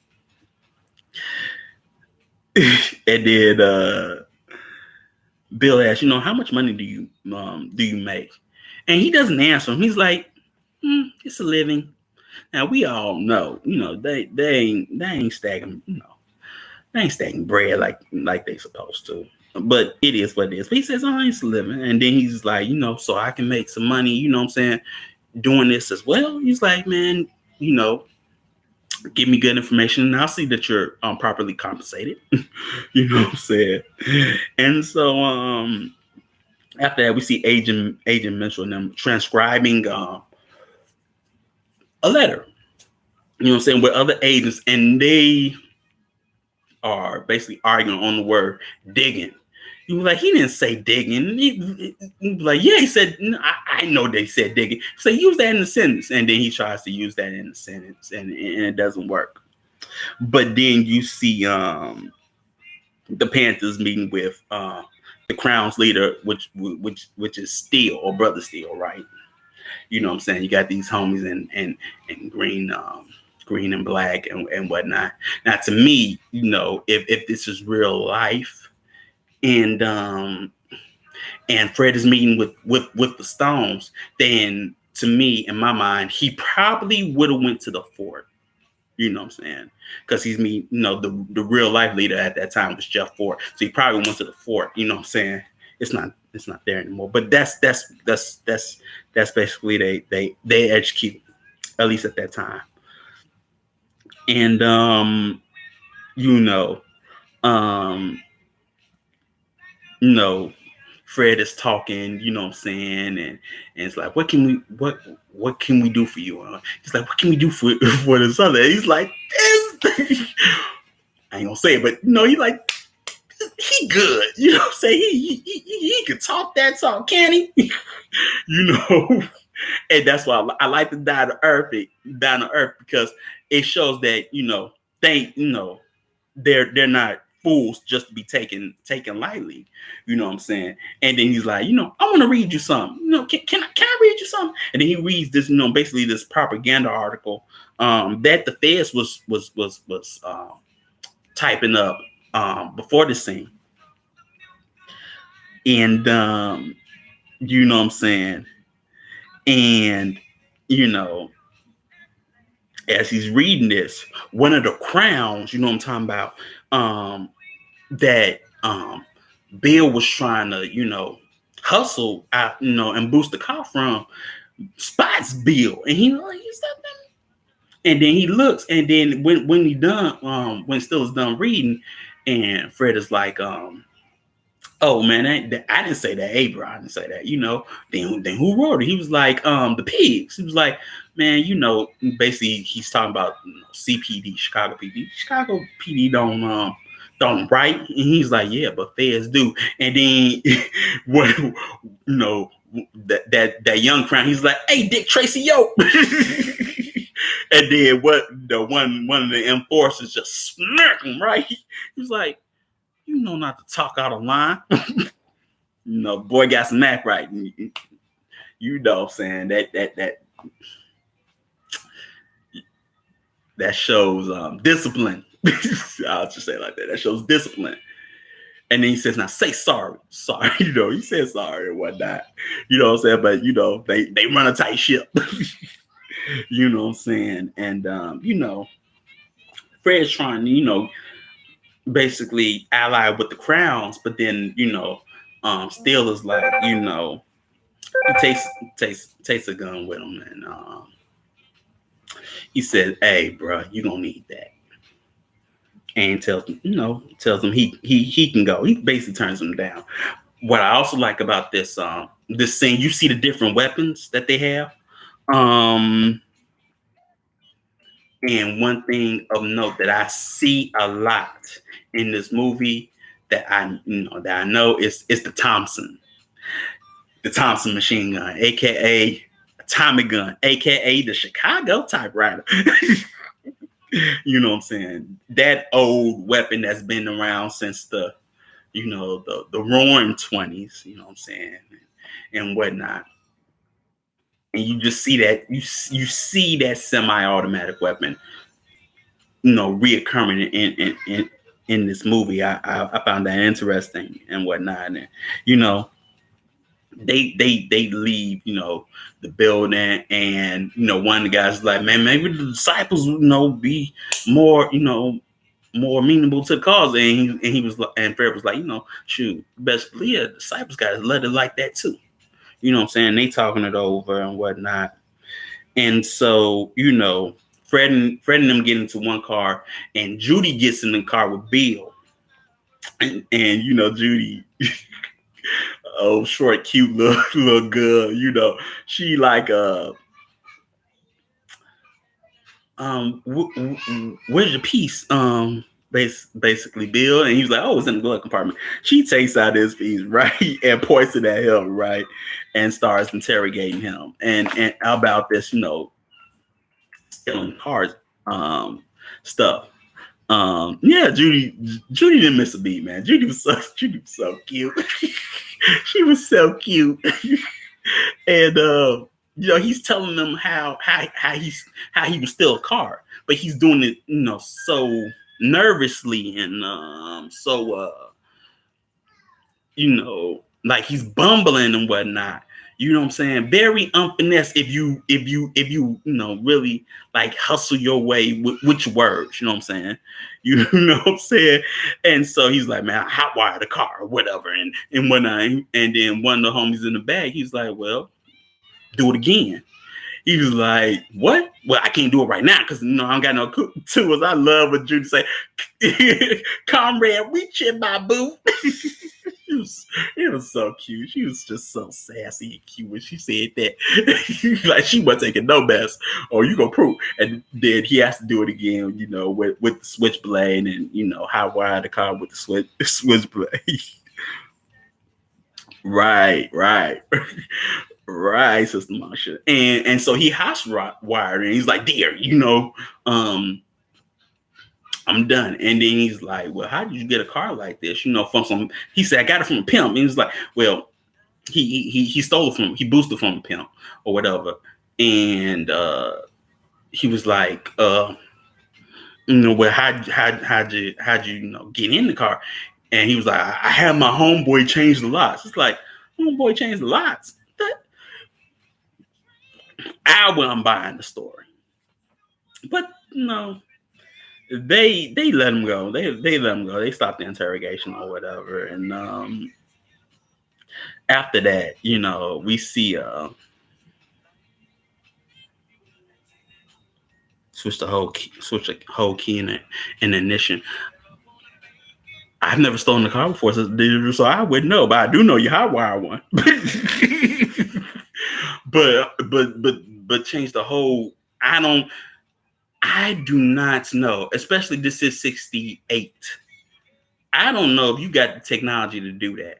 And then Bill asked, how much money do you make? And he doesn't answer him. He's like, it's a living. Now we all know, they ain't stacking, they ain't stacking bread like they supposed to. But it is what it is. But he says, it's a living. And then he's like, so I can make some money, you know what I'm saying, doing this as well. He's like, man, give me good information and I'll see that you're properly compensated. You know what I'm saying? And so after that, we see Agent Mitchell and them transcribing a letter, you know what I'm saying, with other agents, and they are basically arguing on the word digging. He was like, he didn't say digging. He was like, yeah, he said, I know they said digging. So use that in the sentence. And then he tries to use that in the sentence and it doesn't work. But then you see the Panthers meeting with the Crown's leader, which is Steele or Brother Steele, right? You know what I'm saying? You got these homies in green and black and whatnot. Now, to me, if this is real life, and Fred is meeting with the Stones, then to me, in my mind, he probably would have went to the fort. You know what I'm saying? Because he's me, the real life leader at that time was Jeff Ford. So he probably went to the fort. You know what I'm saying? It's not there anymore. But that's basically they execute, at least at that time. And Fred is talking, you know what I'm saying, and it's like, what can we do for you? He's like, what can we do for this other? And he's like, this. I ain't gonna say it, but he's like, he good, you know what I'm saying? He can talk that talk, can he? And that's why I like to down to earth because it shows that they're not fools just to be taken lightly. You know what I'm saying? And then he's like, I want to read you something. Can I read you something? And then he reads this, basically this propaganda article that the feds was typing up before the scene. And you know what I'm saying? And as he's reading this, one of the crowns, you know what I'm talking about, that Bill was trying to, hustle out, and boost the car from, spots Bill. And he's like, and then he looks, and then when he done, when Still is done reading, and Fred is like, oh man, I didn't say that. Hey, bro, I didn't say that. Then who wrote it? He was like, the pigs. He was like, man, basically he's talking about CPD, Chicago PD. Chicago PD don't write. And he's like, yeah, but feds do. And then that young crown, he's like, hey, Dick Tracy, yo. And then one of the enforcers just smacked him, right? He was like, not to talk out of line. Boy got some act right. You know what I'm saying? That shows discipline. I'll just say it like that. That shows discipline. And then he says, now say sorry. Sorry. He said sorry and whatnot. You know what I'm saying? But they run a tight ship. You know what I'm saying? And Fred's trying to, basically allied with the Crowns, but then still is like he takes a gun with him, and he said, "Hey, bro, you gonna need that." And tells him he can go. He basically turns him down. What I also like about this scene, you see the different weapons that they have. Um, and one thing of note that I see a lot in this movie that I know is the Thompson machine gun, aka Tommy gun, aka the Chicago typewriter. You know what I'm saying? That old weapon that's been around since the roaring 20s, you know what I'm saying, and whatnot. And you just see that you see that semi-automatic weapon, reoccurring in this movie. I found that interesting and whatnot. And you know, they leave, the building, and one of the guys is like, man, maybe the disciples, be more, more amenable to the cause. And he was, and Fred was like, shoot, best believe the disciples got to let it like that too. You know what I'm saying? They talking it over and whatnot. And so, Fred and them get into one car, and Judy gets in the car with Bill. And Judy, oh, short, cute little girl, she like where's your piece? Basically Bill, and he was like, oh, it's in the glove compartment. She takes out his piece, right, and points it at him, right, and starts interrogating him and about this, stealing cars stuff. Yeah, Judy didn't miss a beat, man. Judy was so cute. She was so cute. And he's telling them how he would steal a car, but he's doing it, so nervously and like he's bumbling and whatnot. You know what I'm saying? Very unfinesse if you really like hustle your way with your words. You know what I'm saying? You know what I'm saying? And so he's like, man, I hotwire the car or whatever. And whatnot. And then one of the homies in the bag, he's like, well, do it again. He was like, what? Well, I can't do it right now because, I don't got no tools. I love what Judy say. Comrade, reach in my boot. It was so cute. She was just so sassy and cute when she said that. Like she wasn't taking no mess. Oh, you gonna prove? And then he has to do it again, with the switchblade and how wide the car with the switchblade. Right. Right, Sister Marsha. And so he house wired, and he's like, dear, I'm done. And then he's like, well, how did you get a car like this? From some, he said, I got it from a pimp. And he's like, well, he stole it from, he boosted from a pimp or whatever. And he was like, well, how'd you get in the car? And he was like, I had my homeboy change the locks. It's like, homeboy changed the locks. I wasn't buying the story. But they let him go. They let him go. They stopped the interrogation or whatever. And after that, we see switch the whole key in ignition. I've never stolen a car before, so I wouldn't know, but I do know you hotwire one. but change the whole. I do not know, especially this is 68. I don't know if you got the technology to do that.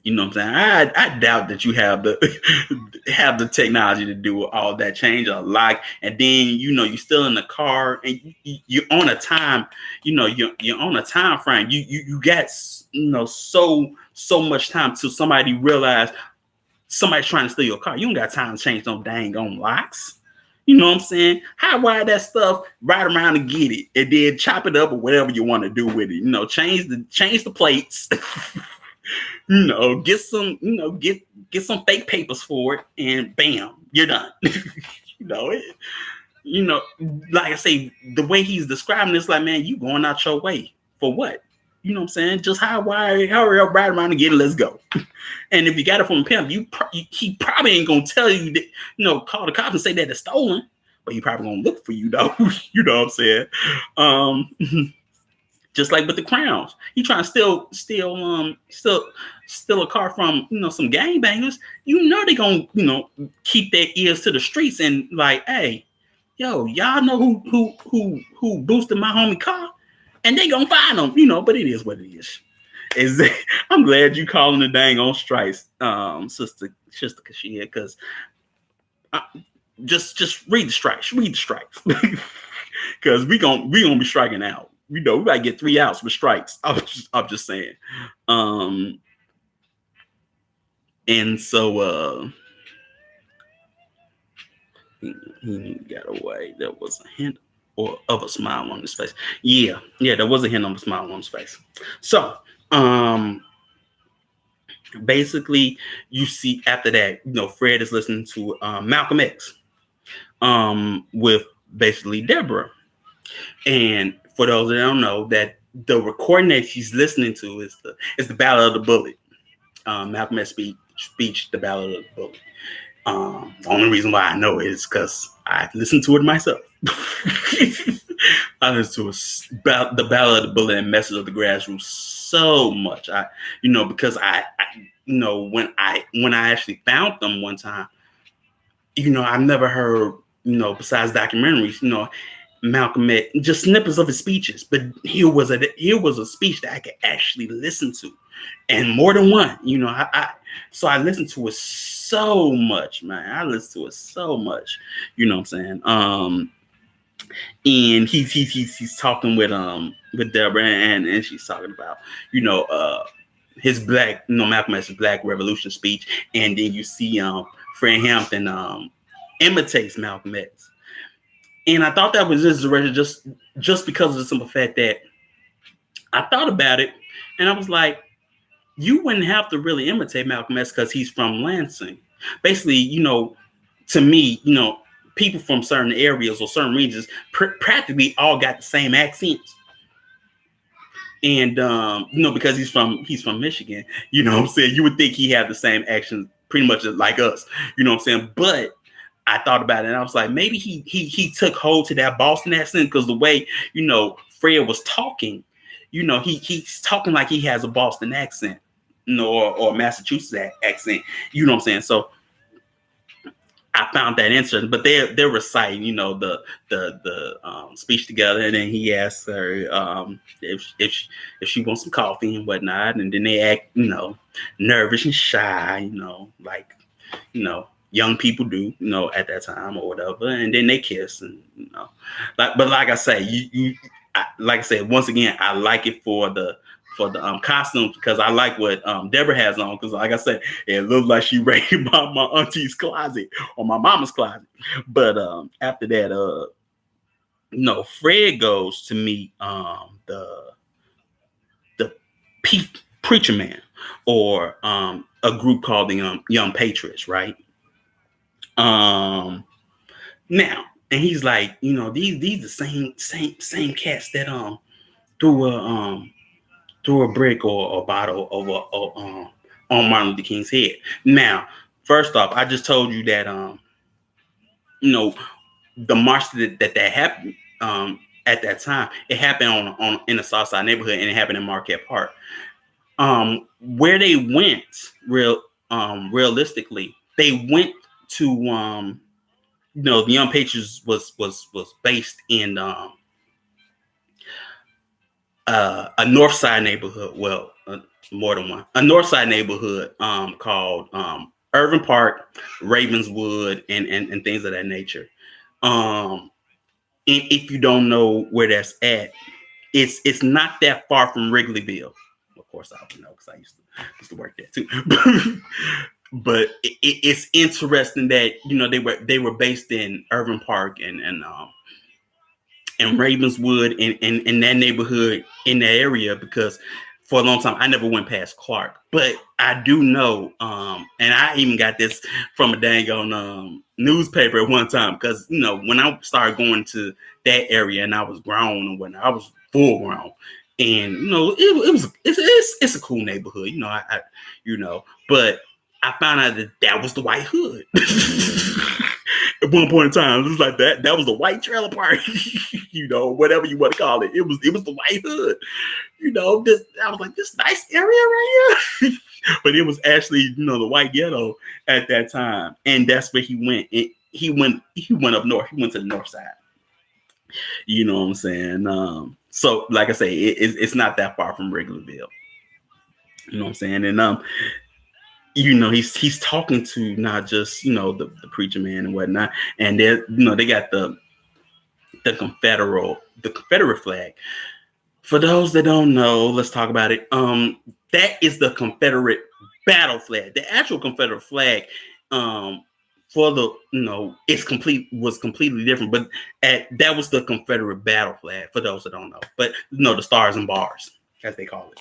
You know what I'm saying? I doubt that you have the technology to do all that, change a lock, and then you're still in the car and you're on a time, you're on a time frame. You got so much time till somebody realize somebody's trying to steal your car. You don't got time to change no dang on locks. You know what I'm saying? How wire that stuff right around and get it, and then chop it up or whatever you want to do with it. Change the plates. Get some, get some fake papers for it, and bam, you're done. Like I say, the way he's describing it's like, man, you going out your way. For what? You know what I'm saying? Just hurry up, ride around and get it. Let's go. And if you got it from a pimp, he probably ain't gonna tell you that, call the cops and say that it's stolen, but he probably gonna look for you though. You know what I'm saying? Just like with the crowns, he trying to steal a car from some gangbangers. They gonna keep their ears to the streets and like, hey, yo, y'all know who boosted my homie car, and they gonna find them. But it is what it is. I'm glad you calling the dang on strikes, sister Kashia, because just read the strikes, because we gonna be striking out. We gotta get 3 outs with strikes. I'm just saying. And so he got away. There was a hint of a smile on his face. Yeah, there was a hint of a smile on his face. So basically you see after that, Fred is listening to Malcolm X with basically Deborah. And for those that don't know, that the recording that she's listening to is the Ballad of the Bullet. Malcolm X speech, the Ballad of the Bullet. The only reason why I know it is because I listened to it myself. I listened to the Ballad of the Bullet and Message of the Grassroots so much. Because I when I actually found them one time, I've never heard, besides documentaries, Malcolm X, just snippets of his speeches, but here was a speech that I could actually listen to, and more than one. So I listened to it so much, man. I listened to it so much. You know what I'm saying? And he's talking with Deborah, and she's talking about his black, Malcolm X's Black Revolution speech, and then you see Fred Hampton imitates Malcolm X. And I thought that was just because of the simple fact that I thought about it, and I was like, you wouldn't have to really imitate Malcolm X because he's from Lansing. Basically, to me, people from certain areas or certain regions practically all got the same accents. And because he's from Michigan, what I'm saying, you would think he had the same accent pretty much like us. You know what I'm saying? But I thought about it and I was like, maybe he took hold to that Boston accent because the way, Fred was talking, he's talking like he has a Boston accent, or Massachusetts accent. You know what I'm saying? So I found that interesting, but they're reciting, the speech together, and then he asks her if she wants some coffee and whatnot, and then they act, nervous and shy, like, young people do, at that time or whatever, and then they kiss, and but like I say, like I said, once again, I like it for the costumes because I like what Deborah has on, because like I said, it looks like she raided my auntie's closet or my mama's closet. But after that, Fred goes to meet the preacher man, or a group called the Young Patriots, right? Now, and he's like, these the same cats that threw a brick or a bottle over on Martin Luther King's head. Now, first off, I just told you that the march that happened at that time, it happened in the Southside neighborhood, and it happened in Marquette Park. Where they went, realistically, they went to the Young Patriots was based in a North Side neighborhood. Well, more than one. A North Side neighborhood called Irving Park, Ravenswood, and things of that nature. And if you don't know where that's at, it's not that far from Wrigleyville. Of course, I don't know because I used to work there too. But it's interesting that they were based in Irving Park and Ravenswood in that neighborhood, in that area, because for a long time I never went past Clark, but I do know, and I even got this from a dang on newspaper at one time, because when I started going to that area and I was grown and when I was full grown, And it's a cool neighborhood, but I found out that was the white hood. At one point in time, it was like that was the white trailer park, whatever you want to call it. It was the white hood. I was like, this nice area right here. But it was actually, the white ghetto at that time. And that's where he went. He went up north. He went to the north side. You know what I'm saying? So like I say, it's not that far from Wrigleyville. You know what I'm saying? And he's talking to not just the preacher man and whatnot, and they got the Confederate flag. For those that don't know, let's talk about it. That is the Confederate battle flag. The actual Confederate flag, for the was completely different, but that was the Confederate battle flag. For those that don't know, but the stars and bars, as they call it.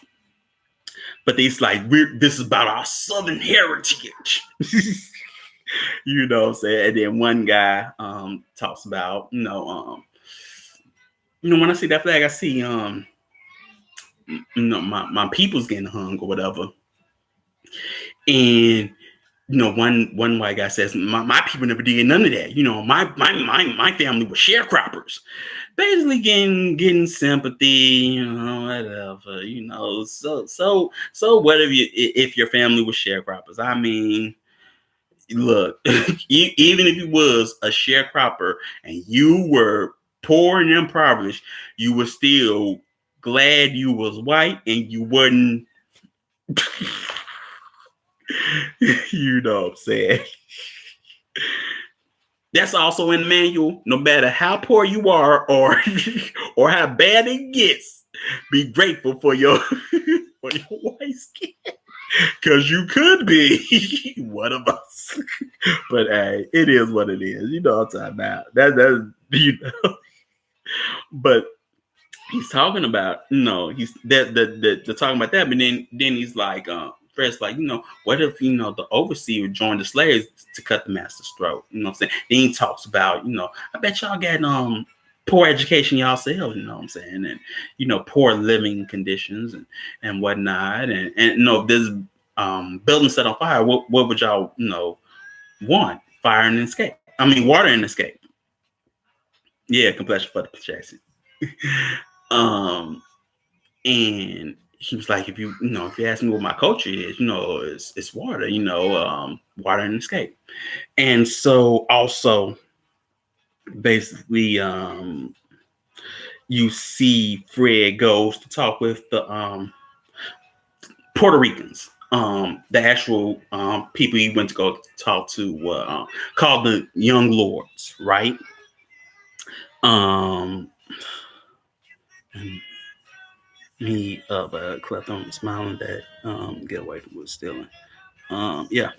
But it's like this is about our Southern heritage. You know what I'm saying? And then one guy talks about, when I see that flag, I see my people's getting hung or whatever. And one white guy says, my people never did none of that. My family was sharecroppers. Basically getting sympathy, whatever, So what if your family was sharecroppers? I mean, look, even if you was a sharecropper and you were poor and impoverished, you were still glad you was white and you wasn't. You know what I'm saying? That's also in the manual. No matter how poor you are or how bad it gets, be grateful for your white skin, because you could be one of us. But hey, it is what it is. You know what I'm talking about. That's But he's talking about he's they're talking about that, but then he's like Fred's like, what if the overseer joined the slaves to cut the master's throat? You know what I'm saying? Then he talks about, I bet y'all got poor education yourselves, you know what I'm saying, and poor living conditions and whatnot, and this building set on fire, what would y'all want? Fire and escape. I mean, water and escape. Yeah, complexion for the projection. And he was like, if you ask me what my culture is, it's water, water and escape. And so also basically you see Fred goes to talk with the Puerto Ricans. The actual people he went to go talk to were called the Young Lords, right? Me Cleft on smiling that get away from what's stealing. Yeah.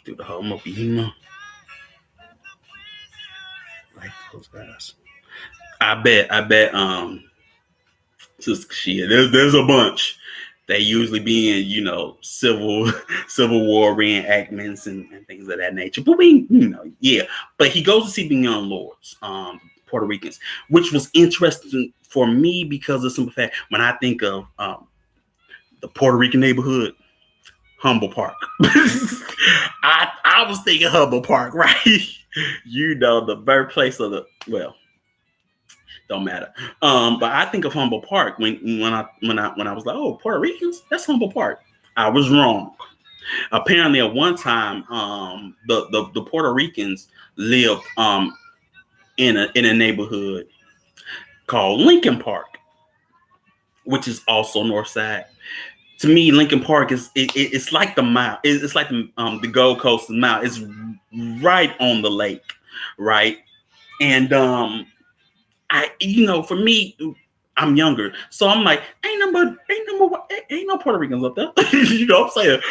Do the whole Mobina. Like those guys. I bet Sister Kashia, there's a bunch. They usually be in, civil war reenactments and things of that nature. But yeah. But he goes to see the Young Lords, Puerto Ricans, which was interesting for me because of the simple fact when I think of the Puerto Rican neighborhood, Humble Park. I was thinking Humble Park, right? The birthplace of don't matter. But I think of Humble Park when I was like, oh, Puerto Ricans, that's Humble Park. I was wrong. Apparently, at one time, the Puerto Ricans lived in a neighborhood called Lincoln Park, which is also North Side. To me, Lincoln Park it's like the mile. It's like the Gold Coast mile. It's right on the lake, right? And for me, I'm younger, so I'm like, ain't no Puerto Ricans up there. You know what I'm saying?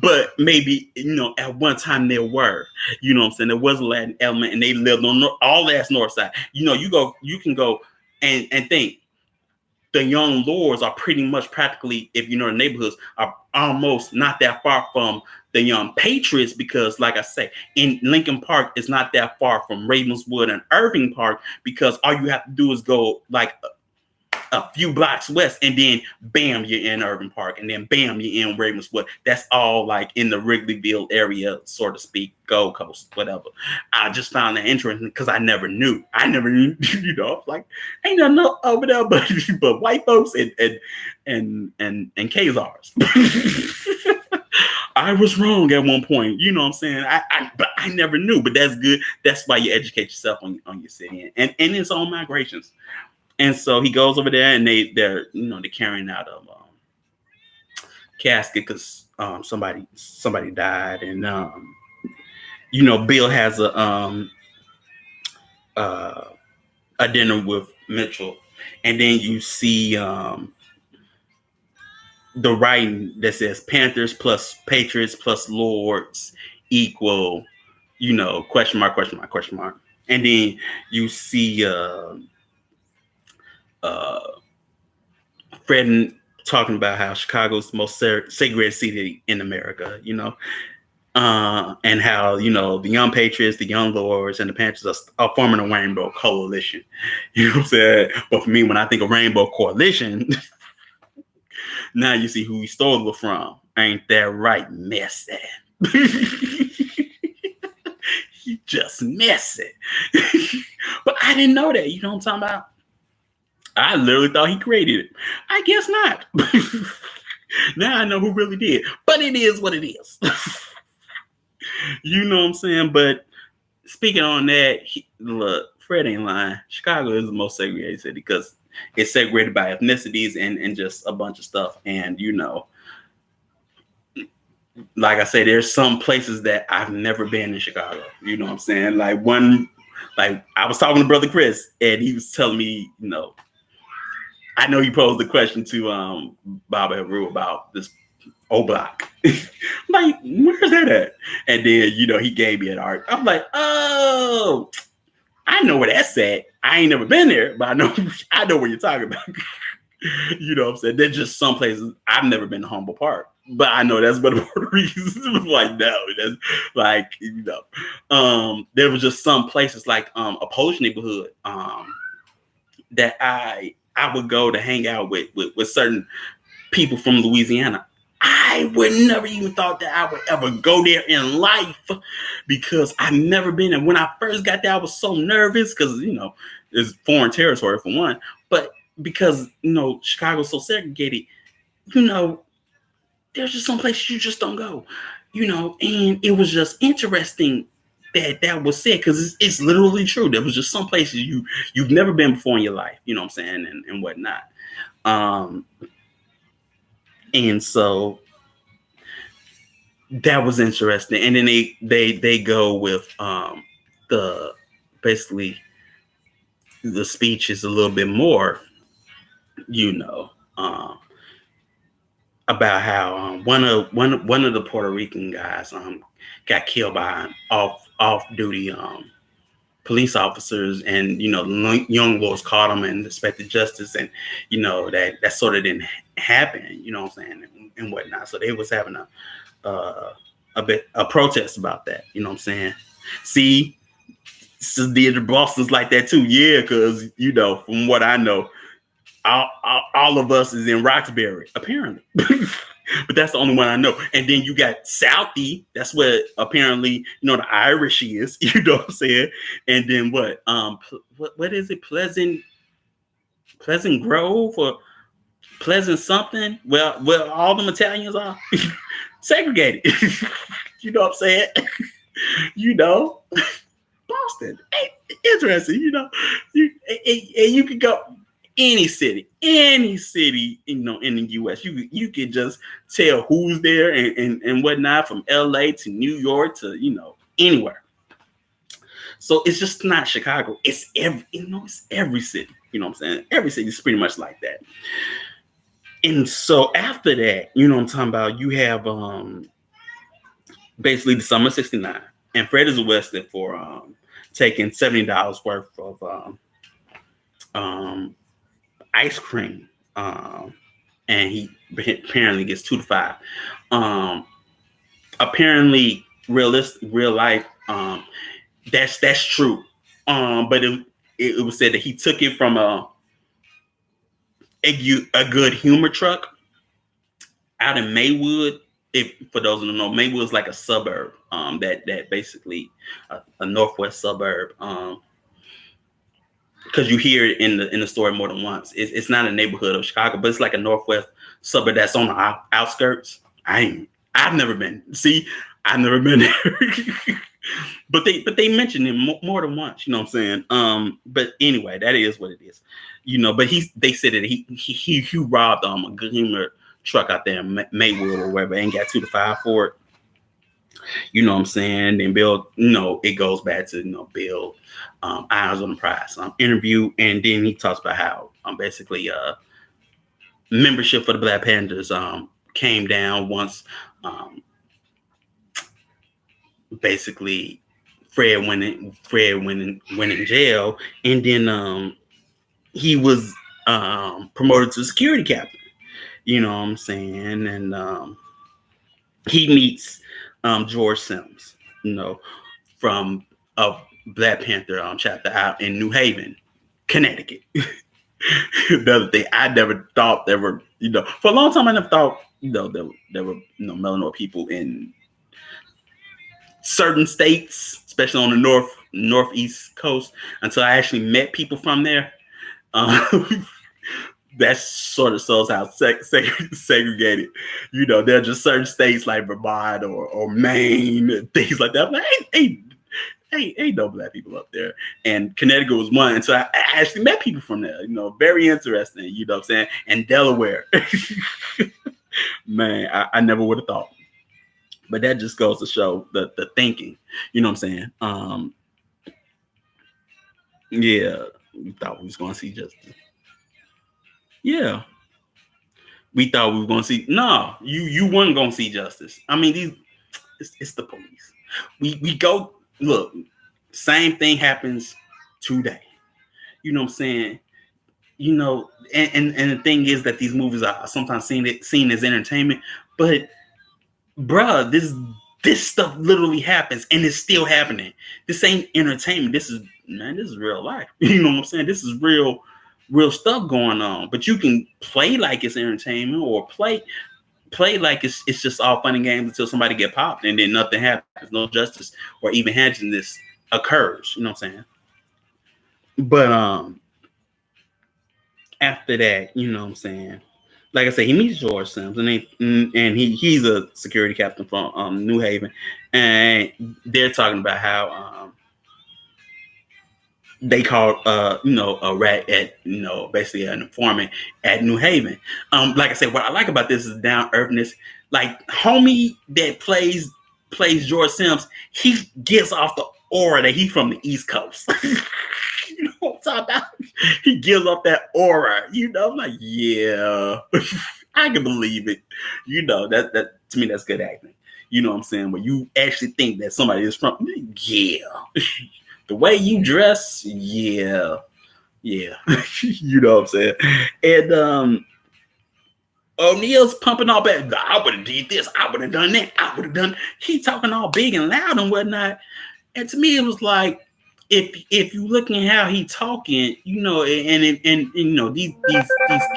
But maybe at one time there were. You know what I'm saying? There was a Latin element, and they lived on all that's North Side. You can go and think. The Young Lords are pretty much practically, if the neighborhoods are almost not that far from the Young Patriots, because like I say, in Lincoln Park is not that far from Ravenswood and Irving Park, because all you have to do is go like a few blocks west, and then bam, you're in Irving Park, and then bam, you're in Ravenswood. That's all like in the Wrigleyville area, so to speak, Gold Coast, whatever. I just found that interesting because I never knew, like ain't nothing over there but white folks and Khazars. I was wrong at one point, you know what I'm saying? But I never knew. But that's good. That's why you educate yourself on your city and its own migrations. And so he goes over there, and they're carrying out a casket because somebody died, and Bill has a dinner with Mitchell, and then you see the writing that says Panthers plus Patriots plus Lords equal, question mark, question mark, question mark, and then you see Fred talking about how Chicago's the most segregated city in America, and how, the Young Patriots, the Young Lords, and the Panthers are forming a rainbow coalition. You know what I'm saying? But for me, when I think of rainbow coalition, now you see who he stole it from. Ain't that right, messy? He just messy. But I didn't know that. You know what I'm talking about? I literally thought he created it. I guess not. Now I know who really did. But it is what it is. You know what I'm saying? But speaking on that, look, Fred ain't lying. Chicago is the most segregated city because it's segregated by ethnicities and just a bunch of stuff. And, like I said, there's some places that I've never been in Chicago. You know what I'm saying? Like I was talking to Brother Chris, and he was telling me, I know he posed the question to Baba Heru about this O-Block. Like, where's that at? And then, he gave me an art. I'm like, oh, I know where that's at. I ain't never been there, but I know what you're talking about. You know what I'm saying? There's just some places I've never been to Humble Park, but I know that's what the Puerto Ricans like. No, that's like, there was just some places like a Polish neighborhood that I would go to hang out with certain people from Louisiana. I would never even thought that I would ever go there in life because I've never been. And when I first got there, I was so nervous because, it's foreign territory for one. But because, Chicago's so segregated, there's just some places you just don't go, and it was just interesting that was said because it's literally true. There was just some places you've never been before in your life, you know what I'm saying, and whatnot. And so that was interesting. And then they go with the basically the speech is a little bit more, about how one of the Puerto Rican guys got killed by off-duty police officers, and young boys caught him and expected justice, and that sort of didn't happen, you know what I'm saying, and whatnot. So they was having a protest about that, you know what I'm saying. See, the Boston's like that too, yeah, because from what I know, all of us is in Roxbury, apparently. But that's the only one I know. And then you got Southie. That's where apparently, the Irish is. You know what I'm saying? And then what? What is it? Pleasant Grove or Pleasant something? Well, all them Italians are segregated. You know what I'm saying? Boston. Interesting. You could go. Any city, in the U.S., you could just tell who's there and whatnot, from L.A. to New York to anywhere. So it's just not Chicago. It's every city. You know what I'm saying? Every city is pretty much like that. And so after that, what I'm talking about, you have basically the summer of '69, and Fred is arrested for taking $70 worth of ice cream, and he apparently gets 2 to 5. apparently real life. That's true. But it was said that he took it from a good humor truck out in Maywood. If for those who don't know, Maywood is like a suburb. That basically a northwest suburb. Because you hear it in the story more than once. It's not a neighborhood of Chicago, but it's like a northwest suburb that's on the outskirts. I've never been. See, I've never been there. but they mentioned it more than once. You know what I'm saying? But anyway, that is what it is. But they said that he robbed a good humor truck out there in Maywood or wherever and got 2 to 5 for it. You know what I'm saying? And Bill, it goes back to Bill Eyes on the Prize interview, and then he talks about how basically membership for the Black Panthers came down once basically Fred went in jail, and then he was promoted to security captain. You know what I'm saying? And he meets George Sims, from a Black Panther chapter out in New Haven, Connecticut. The other thing, I never thought there were, for a long time, I never thought, there were, Melanoid people in certain states, especially on the northeast coast, until I actually met people from there. That sort of shows how segregated, there are just certain states like Vermont or Maine and things like that. I'm like, ain't no Black people up there. And Connecticut was one. And so I actually met people from there, very interesting, you know what I'm saying? And Delaware. Man, I never would have thought. But that just goes to show the thinking, you know what I'm saying? Yeah, we thought we was going to see justice. Yeah. We thought we were going to see. No, you weren't going to see justice. I mean, it's the police. We go, look, same thing happens today. You know what I'm saying? And the thing is that these movies are sometimes seen as entertainment, but bruh, this stuff literally happens and it's still happening. This ain't entertainment. This is real life. You know what I'm saying? This is real stuff going on. But you can play like it's entertainment or play like it's just all fun and games until somebody get popped and then nothing happens. No justice or even happiness occurs. You know what I'm saying? But after that, you know what I'm saying? Like I said, he meets George Sims, and he's a security captain from New Haven, and they're talking about how they called a rat at basically an informant at New Haven. Like I said, what I like about this is down earthness. Like homie that plays George Sims, he gives off the aura that he's from the East Coast. You know what I'm talking about? He gives off that aura. I'm like, yeah, I can believe it. That to me, that's good acting. You know what I'm saying? When you actually think that somebody is from, yeah. The way you dress, yeah. You know what I'm saying? And O'Neill's pumping all back. I would have did this. I would have done that. I would have done. He talking all big and loud and whatnot. And to me, it was like, if you looking how he talking, and these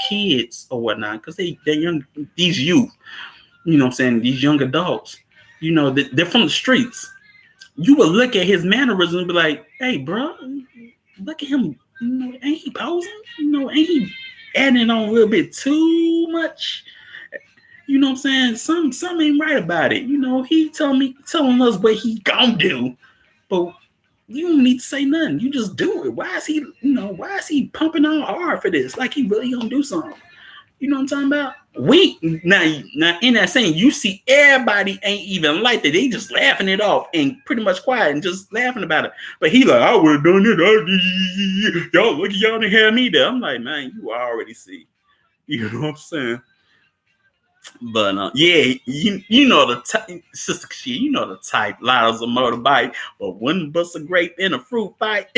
kids or whatnot, because they're young, these youth, you know what I'm saying, these young adults, they're from the streets. You would look at his mannerisms and be like, hey, bro, look at him, ain't he posing? Ain't he adding on a little bit too much? You know what I'm saying? Something ain't right about it. He telling us what he gonna do, but you don't need to say nothing. You just do it. Why is he pumping on hard for this? Like he really gonna do something. You know what I'm talking about? Now in that saying, you see everybody ain't even like that. They just laughing it off and pretty much quiet and just laughing about it. But he like, I would have done it. Y'all look, y'all didn't have me there. I'm like, man, you already see. You know what I'm saying? But yeah, you know the type, sister shit. You know the type. Loud a motorbike, but wouldn't bust a grape in a fruit fight.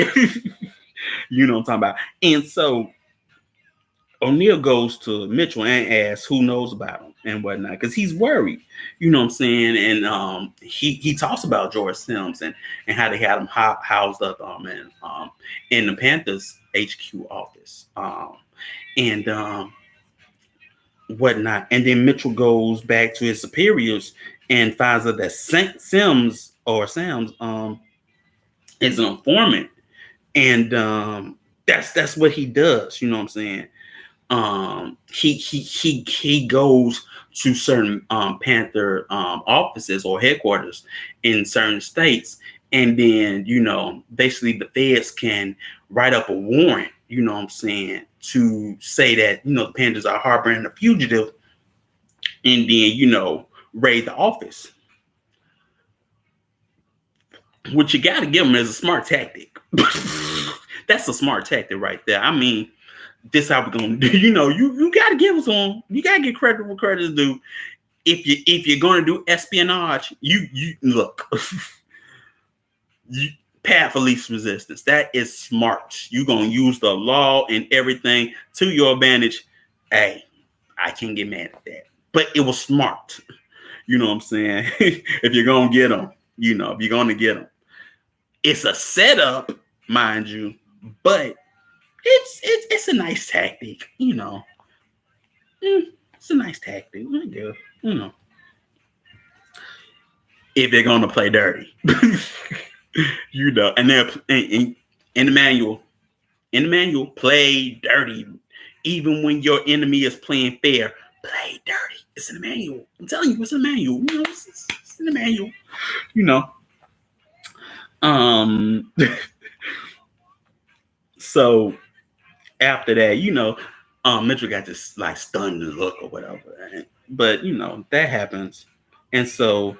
You know what I'm talking about. And so O'Neill goes to Mitchell and asks who knows about him and whatnot, because he's worried, you know what I'm saying? And he talks about George Sims and how they had him housed up in the Panthers HQ office and whatnot. And then Mitchell goes back to his superiors and finds out that Sims is an informant, and that's what he does. You know what I'm saying? He goes to certain Panther offices or headquarters in certain states, and then basically the feds can write up a warrant. You know what I'm saying, to say that the Panthers are harboring a fugitive, and then raid the office. What you got to give them is a smart tactic. That's a smart tactic right there. I mean, this how we're gonna do. You got to give us one. You got to get credit where credit is due. If you're going to do espionage, you look. Path of least resistance. That is smart. You're gonna use the law and everything to your advantage. Hey, I can't get mad at that. But it was smart. You know what I'm saying? If you're gonna get them, if you're gonna get them, it's a setup, mind you, but it's a nice tactic. It's a nice tactic. If they're gonna play dirty. And they're in the manual, play dirty. Even when your enemy is playing fair, play dirty. It's in the manual. I'm telling you, it's in the manual. It's in the manual. So after that, Mitchell got this like stunned look or whatever. But that happens, and so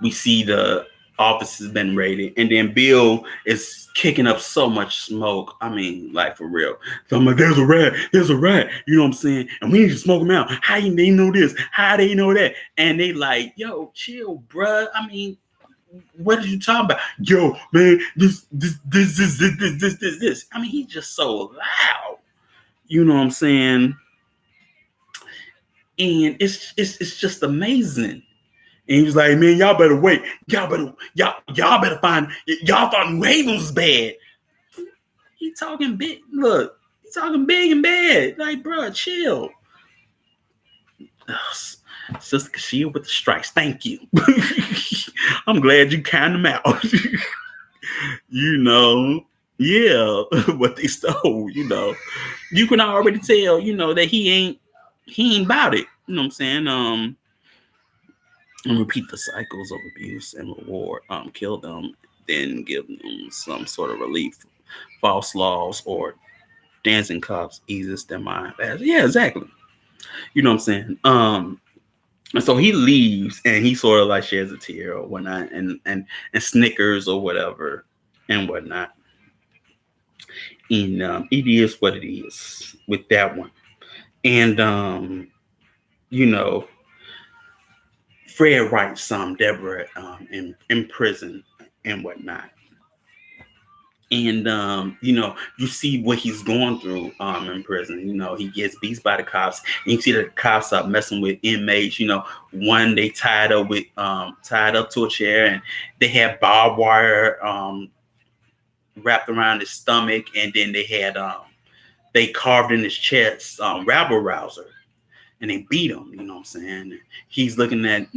we see the office has been raided, and then Bill is kicking up so much smoke. I mean, like for real. So I'm like, there's a rat. You know what I'm saying? And we need to smoke him out. How they know this? How they know that? And they like, yo, chill, bruh. I mean, what are you talking about? Yo, man, this. I mean, he's just so loud. You know what I'm saying? And it's just amazing. And he was like, man, y'all better wait. Y'all better find New Haven's bad. He talking big. Look, he's talking big and bad. Like, bro, chill. Sister Kashia with the strikes. Thank you. I'm glad you counted them out. Yeah, what they stole, You can already tell, that he ain't about it. You know what I'm saying? And repeat the cycles of abuse and reward. Kill them, then give them some sort of relief. False laws or dancing cops eases their mind. Yeah, exactly. You know what I'm saying? And so he leaves and he sort of like sheds a tear or whatnot and snickers or whatever and whatnot. And it is what it is with that one. And Fred writes Deborah in prison and whatnot. And you see what he's going through in prison. He gets beat by the cops, and you see that the cops are messing with inmates. One they tied up to a chair, and they had barbed wire wrapped around his stomach, and then they carved in his chest rabble rouser, and they beat him. You know what I'm saying? He's looking at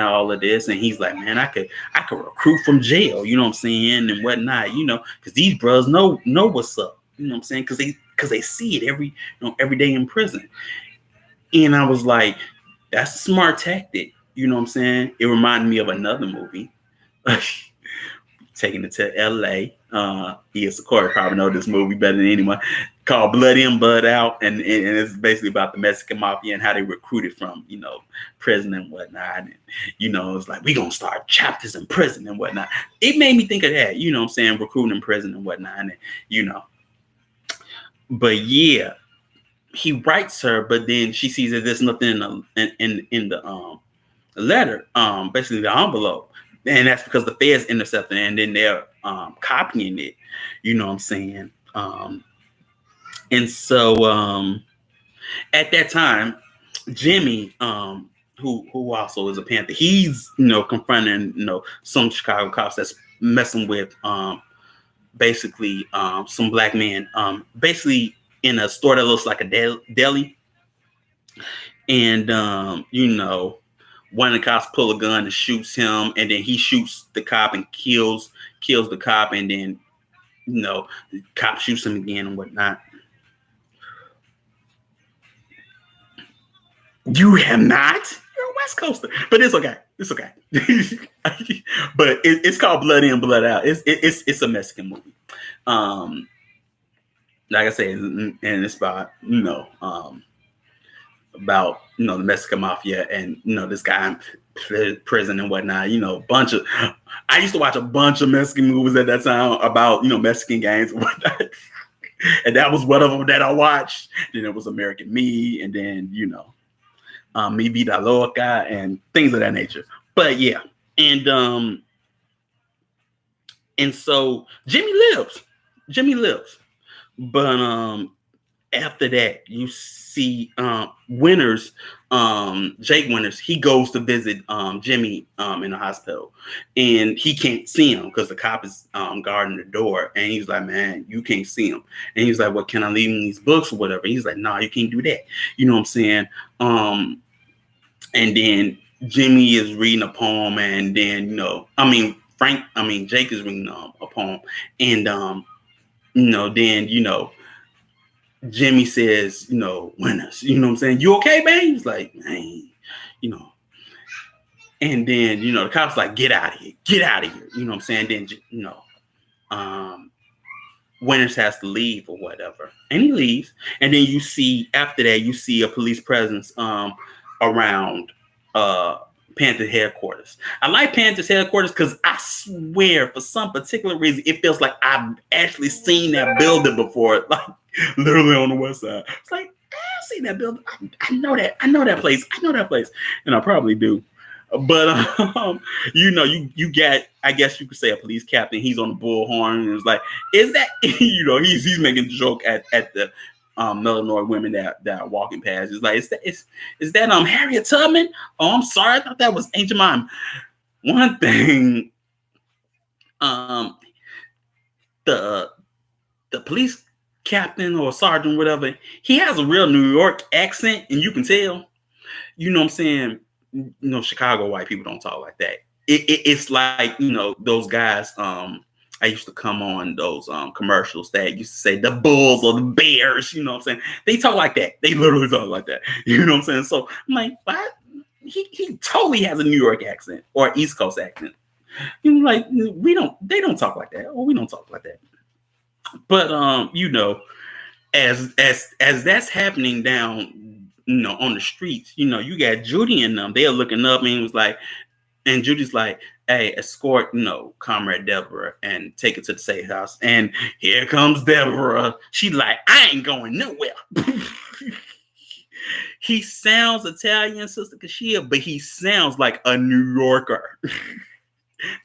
all of this, and he's like, man, I could recruit from jail. You know what I'm saying, and whatnot. Because these bros know what's up. You know what I'm saying? Because they see it every day in prison. And I was like, that's a smart tactic. You know what I'm saying? It reminded me of another movie. Taking it to LA. Yes, of course, probably know this movie better than anyone, called Blood In, Blood Out. And it's basically about the Mexican mafia and how they recruited from, prison and whatnot. And, it's like, we going to start chapters in prison and whatnot. It made me think of that, you know what I'm saying, recruiting in prison and whatnot. And, But yeah, he writes her, but then she sees that there's nothing in the letter, basically the envelope. And that's because the feds intercepted it, and then they're copying it. You know what I'm saying? And so at that time, Jimmy, who also is a Panther, he's confronting some Chicago cops that's messing with basically some black men basically in a store that looks like a deli, and one of the cops pull a gun and shoots him, and then he shoots the cop and kills the cop, and then the cop shoots him again and whatnot. You have not? You're a West Coaster, but it's okay. It's okay. But it's called Blood In, Blood Out. It's a Mexican movie. Like I said, and it's about about the Mexican mafia and this guy in prison and whatnot. Bunch of. I used to watch a bunch of Mexican movies at that time about Mexican gangs and whatnot, and that was one of them that I watched. Then it was American Me, and then Mi Vida Loca and things of that nature. But yeah, and so Jimmy lives, but after that you see Winters, Jake Winters, he goes to visit Jimmy in the hospital, and he can't see him because the cop is guarding the door, and he's like, man, you can't see him, and he's like, well, can I leave him these books or whatever? He's like, no, you can't do that. You know what I'm saying? And then Jimmy is reading a poem, and then Jake is reading a poem, and then Jimmy says, Winters, you know what I'm saying? You okay, man? He's like, man, and then the cop's like, get out of here, you know what I'm saying? Then Winters has to leave or whatever, and he leaves, and then after that you see a police presence around Panther headquarters. I like Panther's headquarters because I swear for some particular reason it feels like I've actually seen that building before, like literally on the west side. It's like, I've seen that building. I know that place, and I probably do. But you get, I guess you could say, a police captain. He's on the bullhorn and it's like, is that he's making a joke at the Illinois women that are walking past. It's like, is that Harriet Tubman? Oh, I'm sorry, I thought that was Ancient Mom. One thing, the police captain or sergeant, whatever, he has a real New York accent, and you can tell. You know what I'm saying? Chicago white people don't talk like that. It's like those guys. I used to come on those commercials that used to say the Bulls or the Bears, you know what I'm saying? They talk like that. They literally talk like that. You know what I'm saying? So I'm like, what? He totally has a New York accent or East Coast accent. Like, they don't talk like that, or we don't talk like that. But as that's happening down, on the streets, you got Judy and them. They're looking up, and it was like, and Judy's like, hey, escort, Comrade Deborah and take her to the safe house. And here comes Deborah. She like, I ain't going nowhere. He sounds Italian, Sister Kashia, but he sounds like a New Yorker.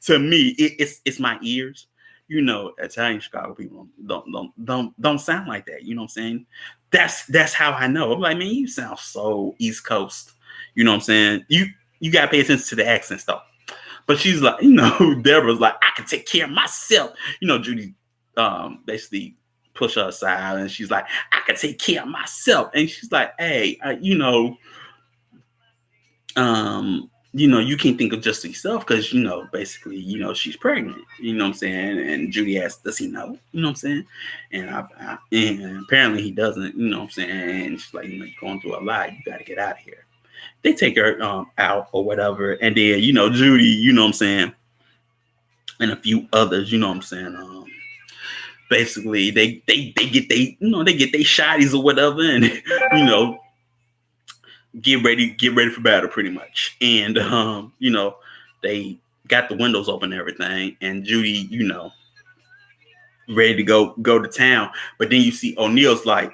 To me, it's my ears. Italian Chicago people don't sound like that. You know what I'm saying? That's how I know. I'm like, man, you sound so East Coast. You know what I'm saying? You gotta pay attention to the accents though. But she's like, Deborah's like, I can take care of myself. Judy basically push her aside, and she's like, I can take care of myself. And she's like, hey, you can't think of just yourself because, basically, she's pregnant. You know what I'm saying? And Judy asks, does he know? You know what I'm saying? And and apparently he doesn't, you know what I'm saying? And she's like, you're going through a lot. You got to get out of here. They take her out or whatever. And then, Judy, you know what I'm saying? And a few others, you know what I'm saying? Basically, they get they shotties or whatever, and, get ready for battle pretty much. And, they got the windows open and everything. And Judy, ready to go to town. But then you see O'Neill's like,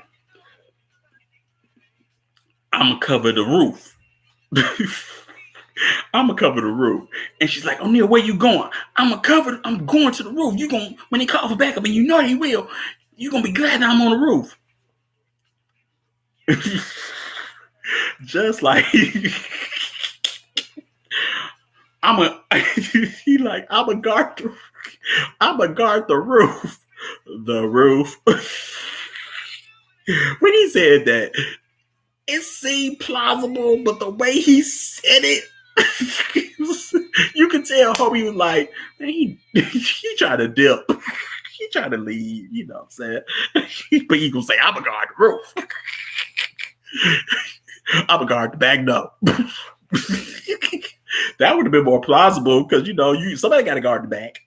I'm going to cover the roof. I'm gonna cover the roof. And she's like, O'Neill, where you going? I'm going to the roof. When they call for backup, and they will, you're gonna be glad that I'm on the roof. Just like he like I'm a guard the roof. The roof. When he said that, it seemed plausible, but the way he said it, you could tell homie was like, man, he tried to dip. He tried to leave, you know what I'm saying? But he gonna say, I'm a guard the roof. I'm a guard the back, no. That would have been more plausible because somebody got to guard the back.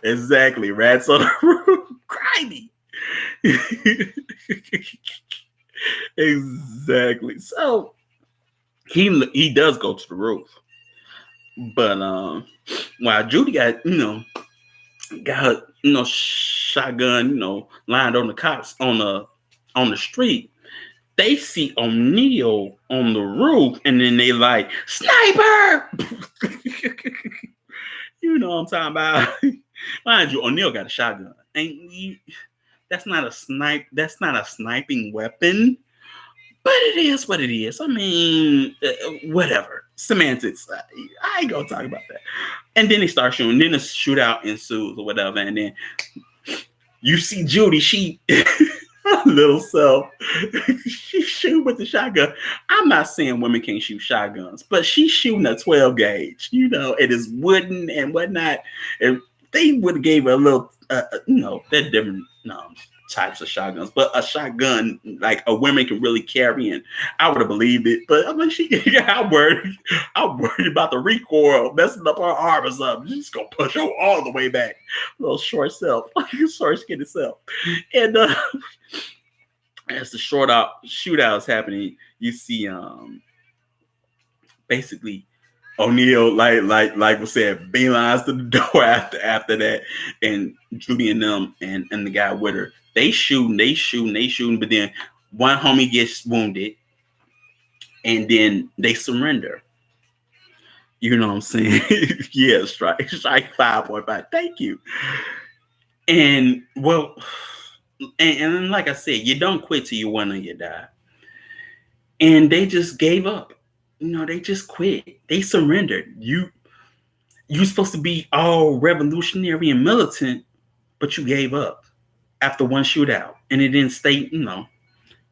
Exactly, rats on the roof, grimy. Exactly. So he does go to the roof, but while Judy got her shotgun lined on the cops on the street, they see O'Neal on the roof, and then they like, sniper. You know what I'm talking about. Mind you, O'Neal got a shotgun. That's not a sniping weapon, but it is what it is. I mean, whatever. Semantics. I ain't gonna talk about that. And then they start shooting. Then the shootout ensues or whatever. And then you see Judy, she little self, she shoot with the shotgun. I'm not saying women can't shoot shotguns, but she's shooting a 12 gauge. It is wooden and whatnot. And they would have gave her a little, they're different types of shotguns, but a shotgun like a woman can really carry, and I would have believed it. But I mean, I'm worried about the recoil messing up her arm or something. She's gonna push her all the way back. Little short self, short skinny self. And as the shootout is happening, you see basically O'Neal, like we said, beelines to the door after that, and Judy and them and the guy with her, they shooting, but then one homie gets wounded, and then they surrender. You know what I'm saying? Yeah, strike 5.5. Thank you. And well, and like I said, you don't quit till you win or you die. And they just gave up. They just quit. They surrendered. You're supposed to be all revolutionary and militant, but you gave up after one shootout. And it didn't stay,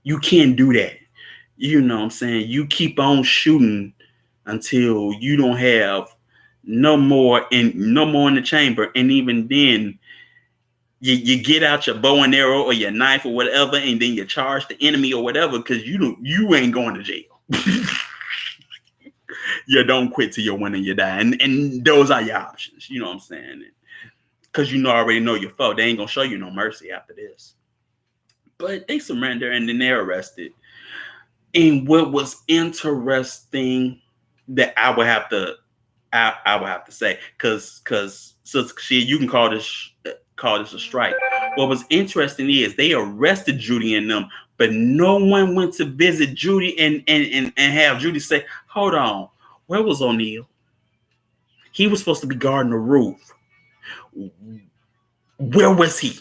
you can't do that. You know what I'm saying? You keep on shooting until you don't have no more in the chamber. And even then, you get out your bow and arrow or your knife or whatever, and then you charge the enemy or whatever, because you ain't going to jail. You don't quit till you win and you die. And those are your options. You know what I'm saying? Because already know your foe. They ain't going to show you no mercy after this. But they surrender, and then they're arrested. And what was interesting that I would have to say, because you can call this a strike. What was interesting is they arrested Judy and them, but no one went to visit Judy and have Judy say, hold on, where was O'Neal? He was supposed to be guarding the roof. Where was he?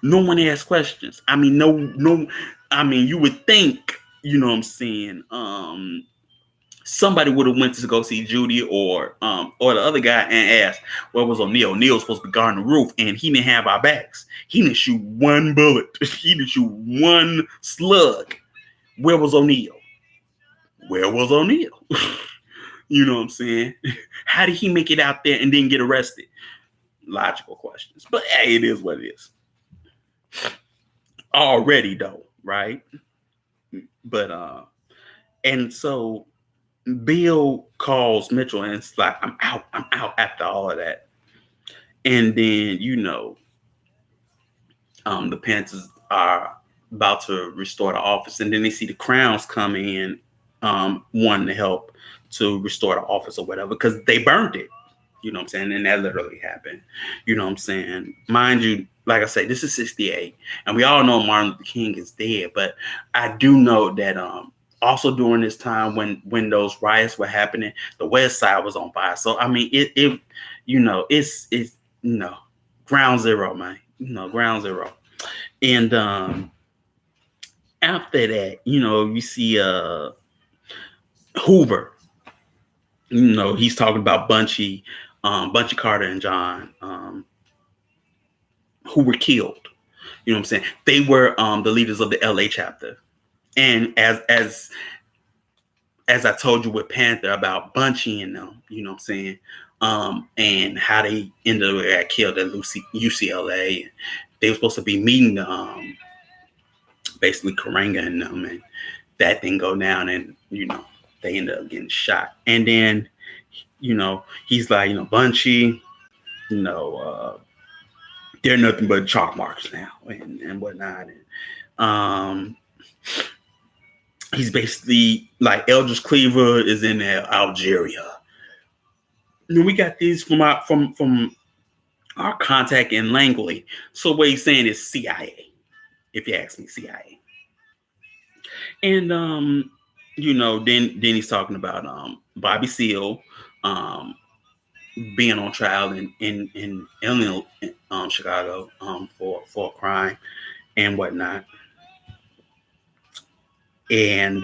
No one asked questions. I mean, no. I mean, you would think, you know what I'm saying, somebody would have went to go see Judy or the other guy and asked, where was O'Neal? O'Neal was supposed to be guarding the roof, and he didn't have our backs. He didn't shoot one bullet. He didn't shoot one slug. Where was O'Neal? Where was O'Neal? You know what I'm saying? How did he make it out there and then get arrested? Logical questions. But hey, it is what it is. Already though, right? But and so Bill calls Mitchell and it's like, I'm out after all of that. And then, the Panthers are about to restore the office. And then they see the Crowns come in, wanting to help to restore the office or whatever, because they burned it. You know what I'm saying? And that literally happened. You know what I'm saying? Mind you, like I say, this is 68. And we all know Martin Luther King is dead. But I do know that also during this time when those riots were happening, the West Side was on fire. So I mean, it's ground zero, man. ground zero. And after that, you see Hoover. He's talking about Bunchy Carter and John, who were killed. You know what I'm saying? They were the leaders of the LA chapter. And as I told you with Panther about Bunchy and them, you know what I'm saying? And how they ended up got killed at UCLA. They were supposed to be meeting basically Karanga and them, and that didn't go down, and they ended up getting shot. And then he's like, Bunchy, they're nothing but chalk marks now, and whatnot. And he's basically like Eldridge Cleaver is in Algeria. And we got these from our contact in Langley. So what he's saying is CIA, if you ask me, CIA. And then he's talking about Bobby Seale being on trial in Illinois, Chicago, for a crime and whatnot. And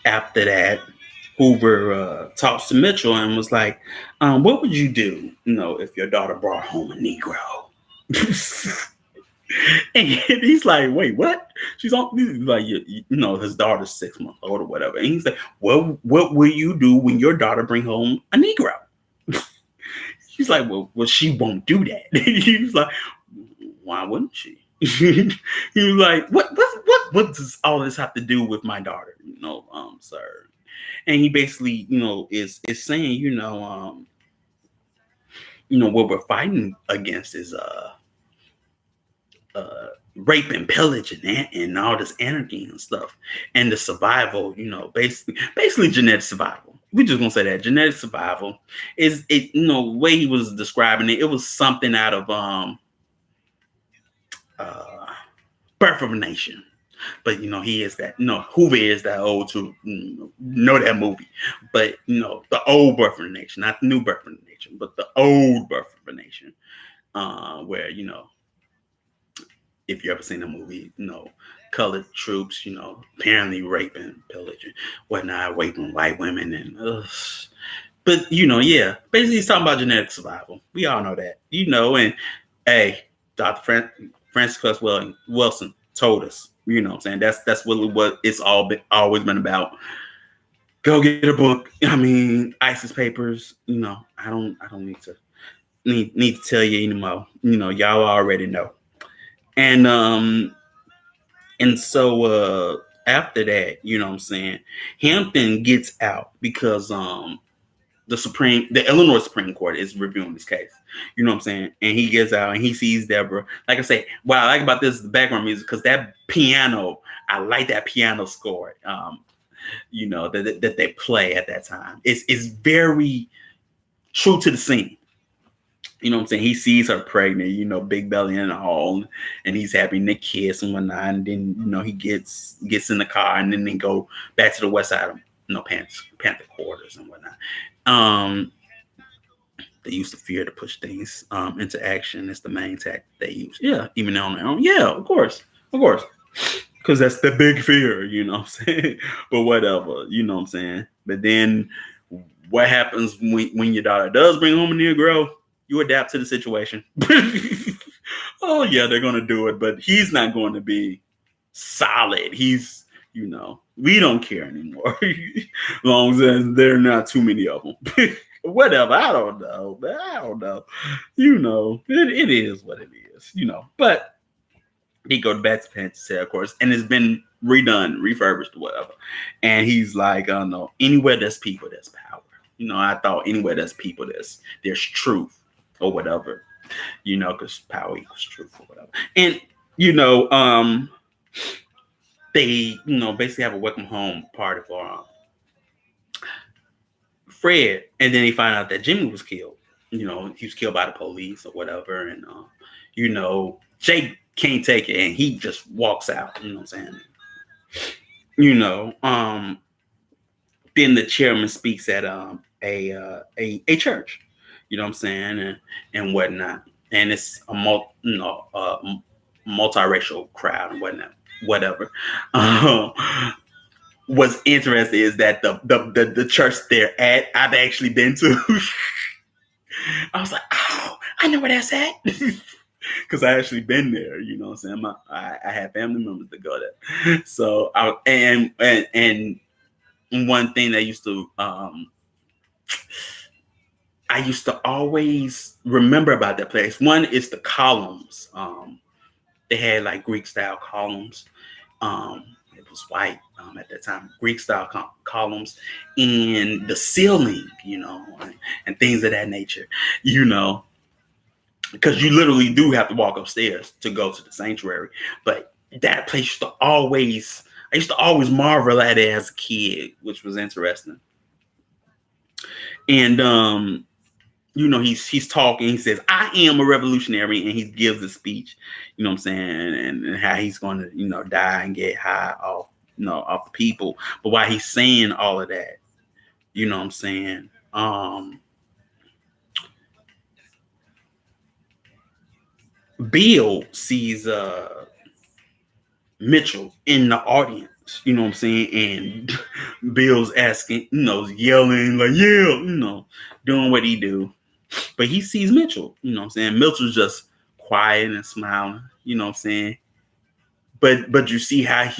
after that, Hoover talks to Mitchell and was like, what would you do, if your daughter brought home a Negro? And he's like, wait, what? She's like, his daughter's 6 months old or whatever. And he's like, well, what will you do when your daughter bring home a Negro? She's like, well, she won't do that. He was like, why wouldn't she? He was like, what does all this have to do with my daughter? Sir. And he basically, is saying, what we're fighting against is rape and pillage and all this anarchy and stuff, and the survival, basically genetic survival. We're just gonna say that genetic survival is it. The way he was describing it, it was something out of Birth of a Nation. But he is that. Hoover is that old to know that movie. But the old Birth of a Nation, not the new Birth of a Nation, but the old Birth of a Nation, where if you ever seen the movie, colored troops, apparently raping, pillaging, whatnot, raping white women, and but yeah, basically he's talking about genetic survival. We all know that, and hey, Dr. Francis Cress Wilson told us, what I'm saying, that's really what it's always been about. Go get a book. I mean, ISIS papers. I don't need to tell you anymore. Y'all already know. And so after that, what I'm saying, Hampton gets out because the Illinois Supreme Court is reviewing this case. What I'm saying? And he gets out and he sees Deborah. Like I say, what I like about this is the background music, because that piano, I like that piano score. That they play at that time. It's very true to the scene. What I'm saying? He sees her pregnant, big belly and all, and he's having the kiss and whatnot. And then, he gets in the car, and then they go back to the west side of Panther quarters and whatnot. They used to fear to push things into action. It's the main tactic they use. Yeah, even on their own. Yeah, of course. Because that's the big fear, what I'm saying? But whatever, what I'm saying? But then what happens when your daughter does bring home a Negro? You adapt to the situation. Oh, yeah, they're going to do it, but he's not going to be solid. He's, we don't care anymore. As long as there are not too many of them. Whatever, I don't know. It is what it is, But he goes back to Panther, of course, and it's been redone, refurbished, or whatever. And he's like, I don't know, anywhere there's people, there's power. I thought anywhere there's people, there's truth. Or whatever, because power equals truth or whatever. And, they, basically have a welcome home party for Fred. And then they find out that Jimmy was killed. He was killed by the police or whatever. And, Jake can't take it and he just walks out. You know what I'm saying? Then the chairman speaks at a church. You know what I'm saying? And whatnot. and it's a multiracial crowd and whatever. Um, what's interesting is that the church they're at, I've actually been to. I was like, oh, I know where that's at. Because I actually been there, you know what I'm saying? I had family members that go there. So and one thing that I used to always remember about that place. One is the columns. They had like Greek style columns. It was white at that time, Greek style columns, and the ceiling, and things of that nature, because you literally do have to walk upstairs to go to the sanctuary. But that place I used to always marvel at it as a kid, which was interesting. And he's talking. He says, "I am a revolutionary," and he gives a speech. You know what I'm saying, and how he's going to die and get high off off the people. But while he's saying all of that, you know what I'm saying. Bill sees Mitchell in the audience. You know what I'm saying? And Bill's asking, yelling like, yeah, doing what he do. But he sees Mitchell, you know what I'm saying? Mitchell's just quiet and smiling, you know what I'm saying? But you see how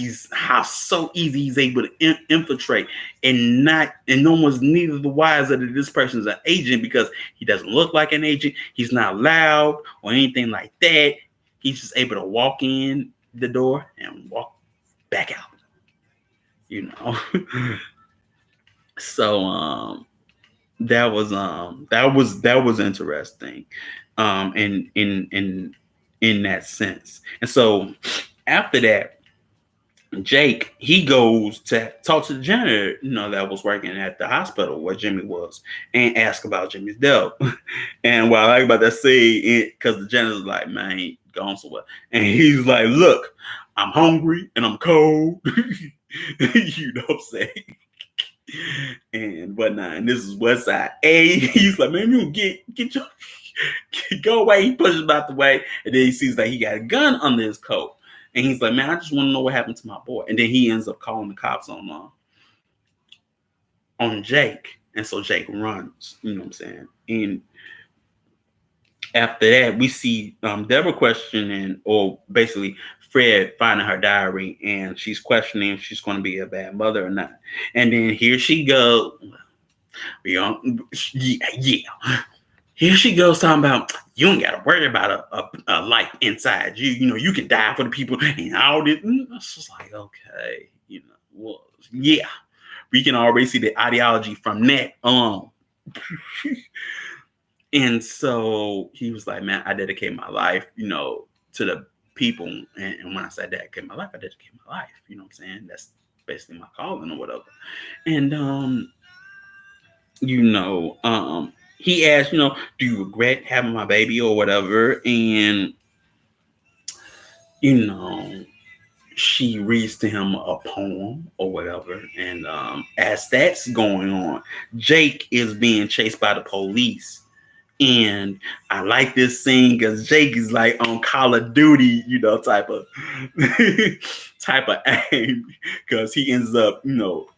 so easy he's able to infiltrate, and no one's neither the wiser that this person's an agent, because he doesn't look like an agent. He's not loud or anything like that. He's just able to walk in the door and walk back out. So that was interesting, in that sense. And so after that, Jake, he goes to talk to the janitor, that was working at the hospital where Jimmy was, and ask about Jimmy's death. And what I like about that scene, because the janitor's like, man, he gone so well, and he's like, look, I'm hungry and I'm cold. You know what I'm saying? And whatnot. And this is West Side. He's like, man, you get your go away. He pushes him out the way, and then he sees that he got a gun under his coat. And he's like, man, I just want to know what happened to my boy. And then he ends up calling the cops on Jake. And so Jake runs, you know what I'm saying? And after that, we see Deborah questioning, or basically Fred finding her diary, and she's questioning if she's going to be a bad mother or not. And then here she goes. Yeah. Here she goes talking about, you don't got to worry about a life inside you. You can die for the people and all this. It's just like, okay, well, yeah, we can already see the ideology from that. And so he was like, man, I dedicate my life, to the people. And when I say dedicate my life, I dedicate my life. You know what I'm saying? That's basically my calling or whatever. And, he asked, do you regret having my baby or whatever? And, she reads to him a poem or whatever. And as that's going on, Jake is being chased by the police. And I like this scene because Jake is like on Call of Duty, type of aim, because he ends up,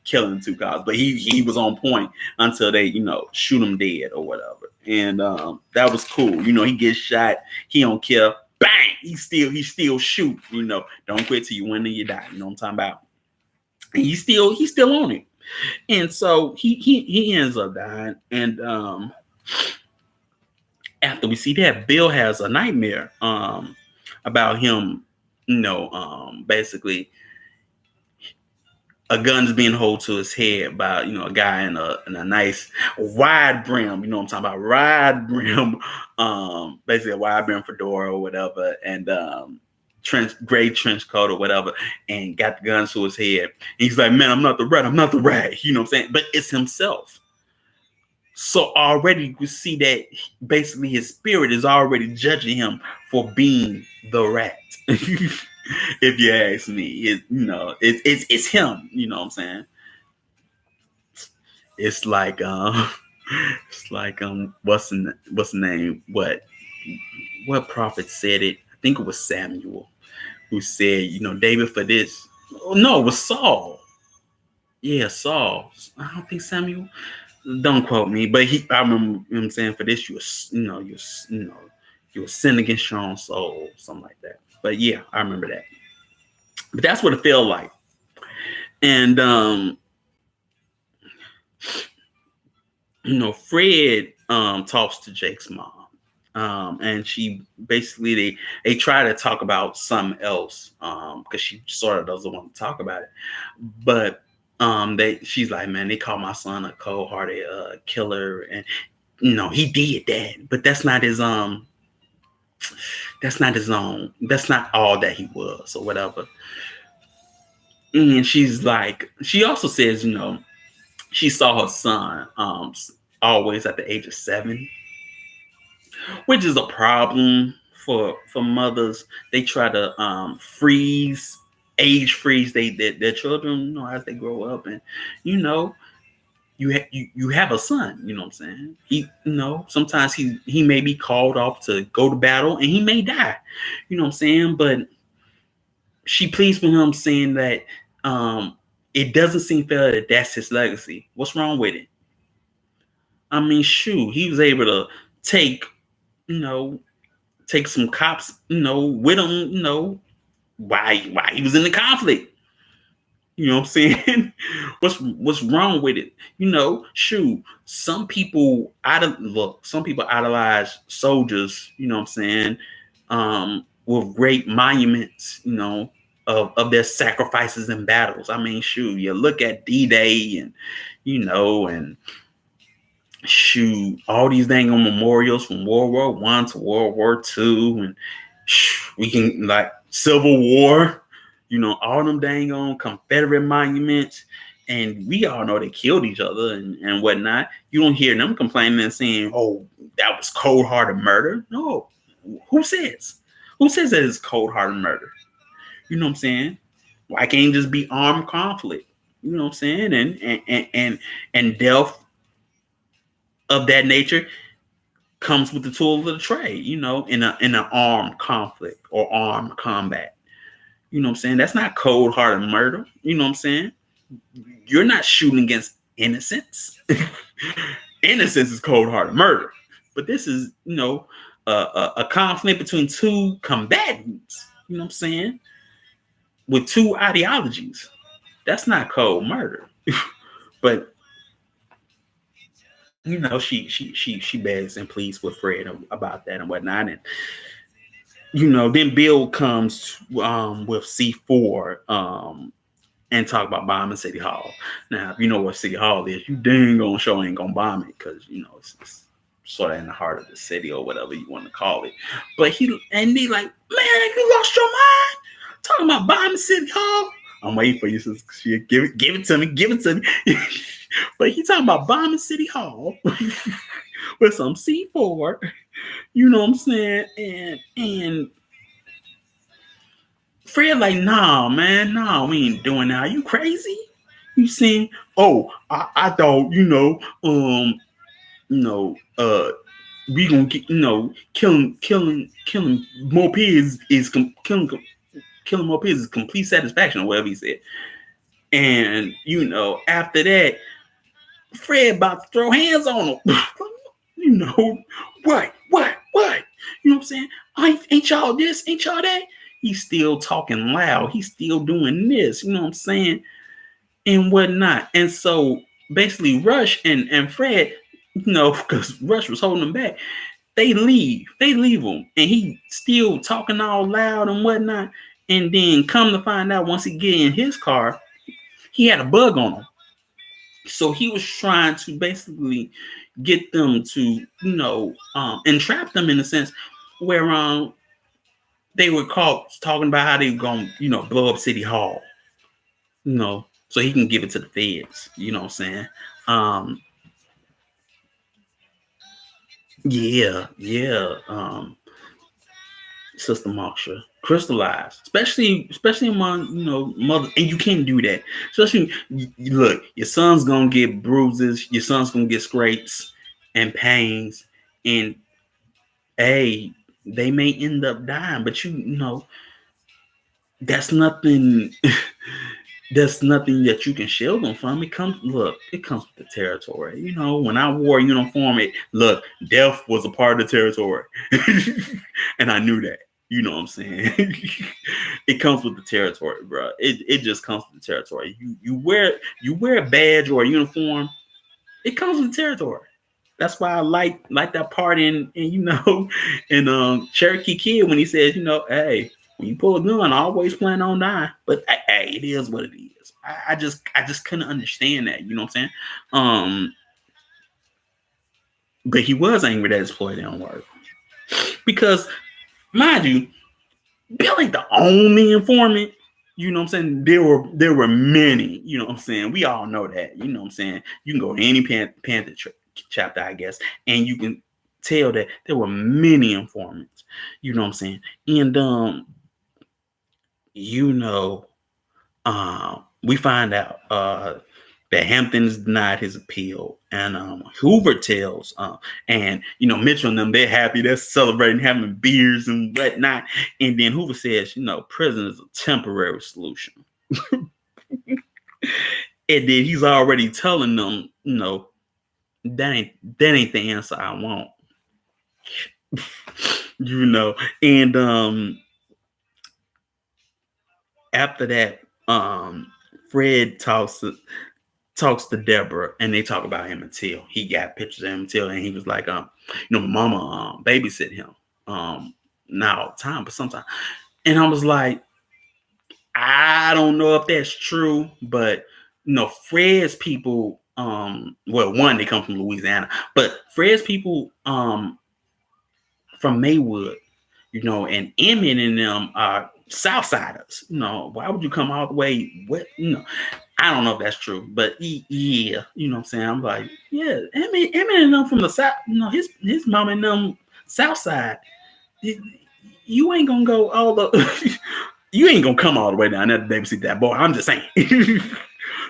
killing two cops. But he was on point until they, shoot him dead or whatever. And that was cool. He gets shot. He don't care. Bang! He still shoot. Don't quit till you win or you die. You know what I'm talking about? And he's still on it. And so he ends up dying. And after we see that, Bill has a nightmare about him, basically a gun's being held to his head by, a guy in a nice wide brim, what I'm talking about, wide brim, basically a wide brim fedora or whatever, and gray trench coat or whatever, and got the gun to his head. And he's like, man, I'm not the rat, you know what I'm saying? But it's himself. So already you see that basically his spirit is already judging him for being the rat. If you ask me, it's him. You know what I'm saying? It's like what's the name? What? what prophet said it? I think it was Samuel who said, David for this. Oh, no, it was Saul. Yeah, Saul. I don't think Samuel. Don't quote me, but I remember him saying, for this you sin against your own soul, something like that. But yeah, I remember that. But that's what it felt like. And Fred talks to Jake's mom. And she basically they try to talk about something else because she sort of doesn't want to talk about it. But she's like, man, they call my son a cold-hearted killer, and he did that, but that's not his own. That's not all that he was or whatever. And she's like, she also says, she saw her son always at the age of 7, which is a problem for mothers. They try to age freeze their children, as they grow up, and you have a son, what I'm saying? He, sometimes he may be called off to go to battle and he may die, what I'm saying? But she pleads with him saying that it doesn't seem fair that that's his legacy. What's wrong with it? I mean, shoot, he was able to take some cops, with him, why he was in the conflict. You know what I'm saying? What's wrong with it? Shoot, some people idolize soldiers, what I'm saying, with great monuments, of their sacrifices in battles. I mean, shoot, you look at D-Day and, and shoot, all these dang on memorials from World War I to World War II, and we can, like, Civil War, all them dang on Confederate monuments, and we all know they killed each other and whatnot. You don't hear them complaining and saying, oh, that was cold-hearted murder. No. Who says that it's cold-hearted murder? You know what I'm saying? Why can't it just be armed conflict? You know what I'm saying? And death of that nature comes with the tools of the trade, in an armed conflict or armed combat. You know what I'm saying? That's not cold-hearted murder. You know what I'm saying? You're not shooting against innocence. Innocence is cold-hearted murder. But this is, a conflict between two combatants. You know what I'm saying? With two ideologies. That's not cold murder. But she begs and pleads with Fred about that and whatnot, and then Bill comes with C4 and talk about bombing City Hall. Now, if you know what City Hall is, you dang on sure ain't gonna bomb it because it's sort of in the heart of the city or whatever you want to call it. But he like, man, you lost your mind talking about bombing City Hall. I'm waiting for you to give it to me. But he talking about bombing City Hall with some C4. You know what I'm saying? And Fred like, nah, man, nah, we ain't doing that. Are you crazy? You saying, oh, I thought, we gonna get, killing more pigs is killing more pigs is complete satisfaction, or whatever he said. And after that, Fred about to throw hands on him. What? You know what I'm saying? Ain't y'all this? Ain't y'all that? He's still talking loud. He's still doing this. You know what I'm saying? And whatnot. And so basically, Rush and Fred, because Rush was holding him back, they leave. They leave him, and he still talking all loud and whatnot. And then come to find out, once he get in his car, he had a bug on him. So he was trying to basically get them to, entrap them in a sense where they were talking about how they were going to, blow up City Hall, so he can give it to the feds. You know what I'm saying? Yeah. Sister Moksha, crystallized, especially among mother, and you can't do that. Especially, look, your son's gonna get bruises, your son's gonna get scrapes and pains, and hey, they may end up dying, but you know, that's nothing. There's nothing that you can shield them from. It comes with the territory. You know, when I wore a uniform, death was a part of the territory. And I knew that. You know what I'm saying? It comes with the territory, bro. It just comes with the territory. You wear a badge or a uniform, it comes with the territory. That's why I like that part in Cherokee Kid when he says, hey, when you pull a gun, I always plan on dying. But hey, it is what it is. I just couldn't understand that. You know what I'm saying? But he was angry that his ploy didn't work because, mind you, Bill ain't the only informant. You know what I'm saying? There were many. You know what I'm saying? We all know that. You know what I'm saying? You can go to any Panther chapter, I guess, and you can tell that there were many informants. You know what I'm saying? And we find out that Hampton's denied his appeal, and Hoover tells, and Mitchell and them, they're happy, they're celebrating, having beers and whatnot, and then Hoover says, prison is a temporary solution, and then he's already telling them, that ain't the answer I want, and after that, Fred talks to Deborah, and they talk about him until he got pictures of him until, and he was like, mama babysit him, not all the time, but sometimes. And I was like, I don't know if that's true, but Fred's people, well, one, they come from Louisiana, but Fred's people, from Maywood, and Emmett and them are Southsiders. Why would you come all the way? I don't know if that's true, but yeah, you know what I'm saying? I'm like, yeah, Emmett and them from the South, his mom and them Southside. You ain't gonna go all the, you ain't gonna come all the way down there to babysit that boy. I'm just saying.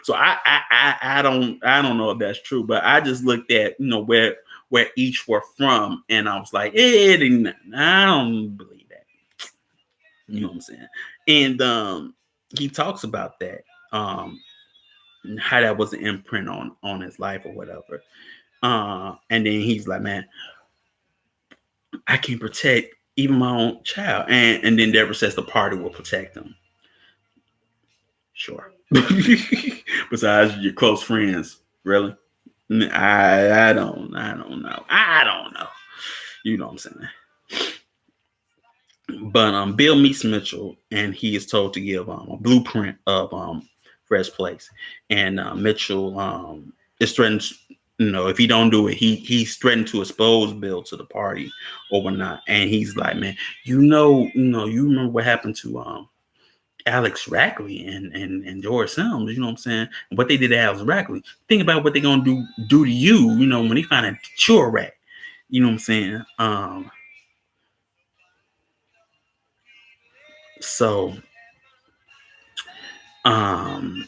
So I don't know if that's true, but I just looked at where each were from, and I was like, I don't believe that. You know what I'm saying? And he talks about that, how that was an imprint on his life or whatever. And then he's like, man, I can protect even my own child. And then Deborah says the party will protect them. Sure. Besides your close friends, really? I don't know. I don't know. You know what I'm saying? But Bill meets Mitchell, and he is told to give a blueprint of Fred's place. And Mitchell is threatened, if he don't do it, he's threatened to expose Bill to the party overnight. And he's like, man, you remember what happened to Alex Rackley and George Sims, you know what I'm saying? What they did to Alex Rackley. Think about what they're gonna do to you, when they find out you're a rat. You know what I'm saying? So and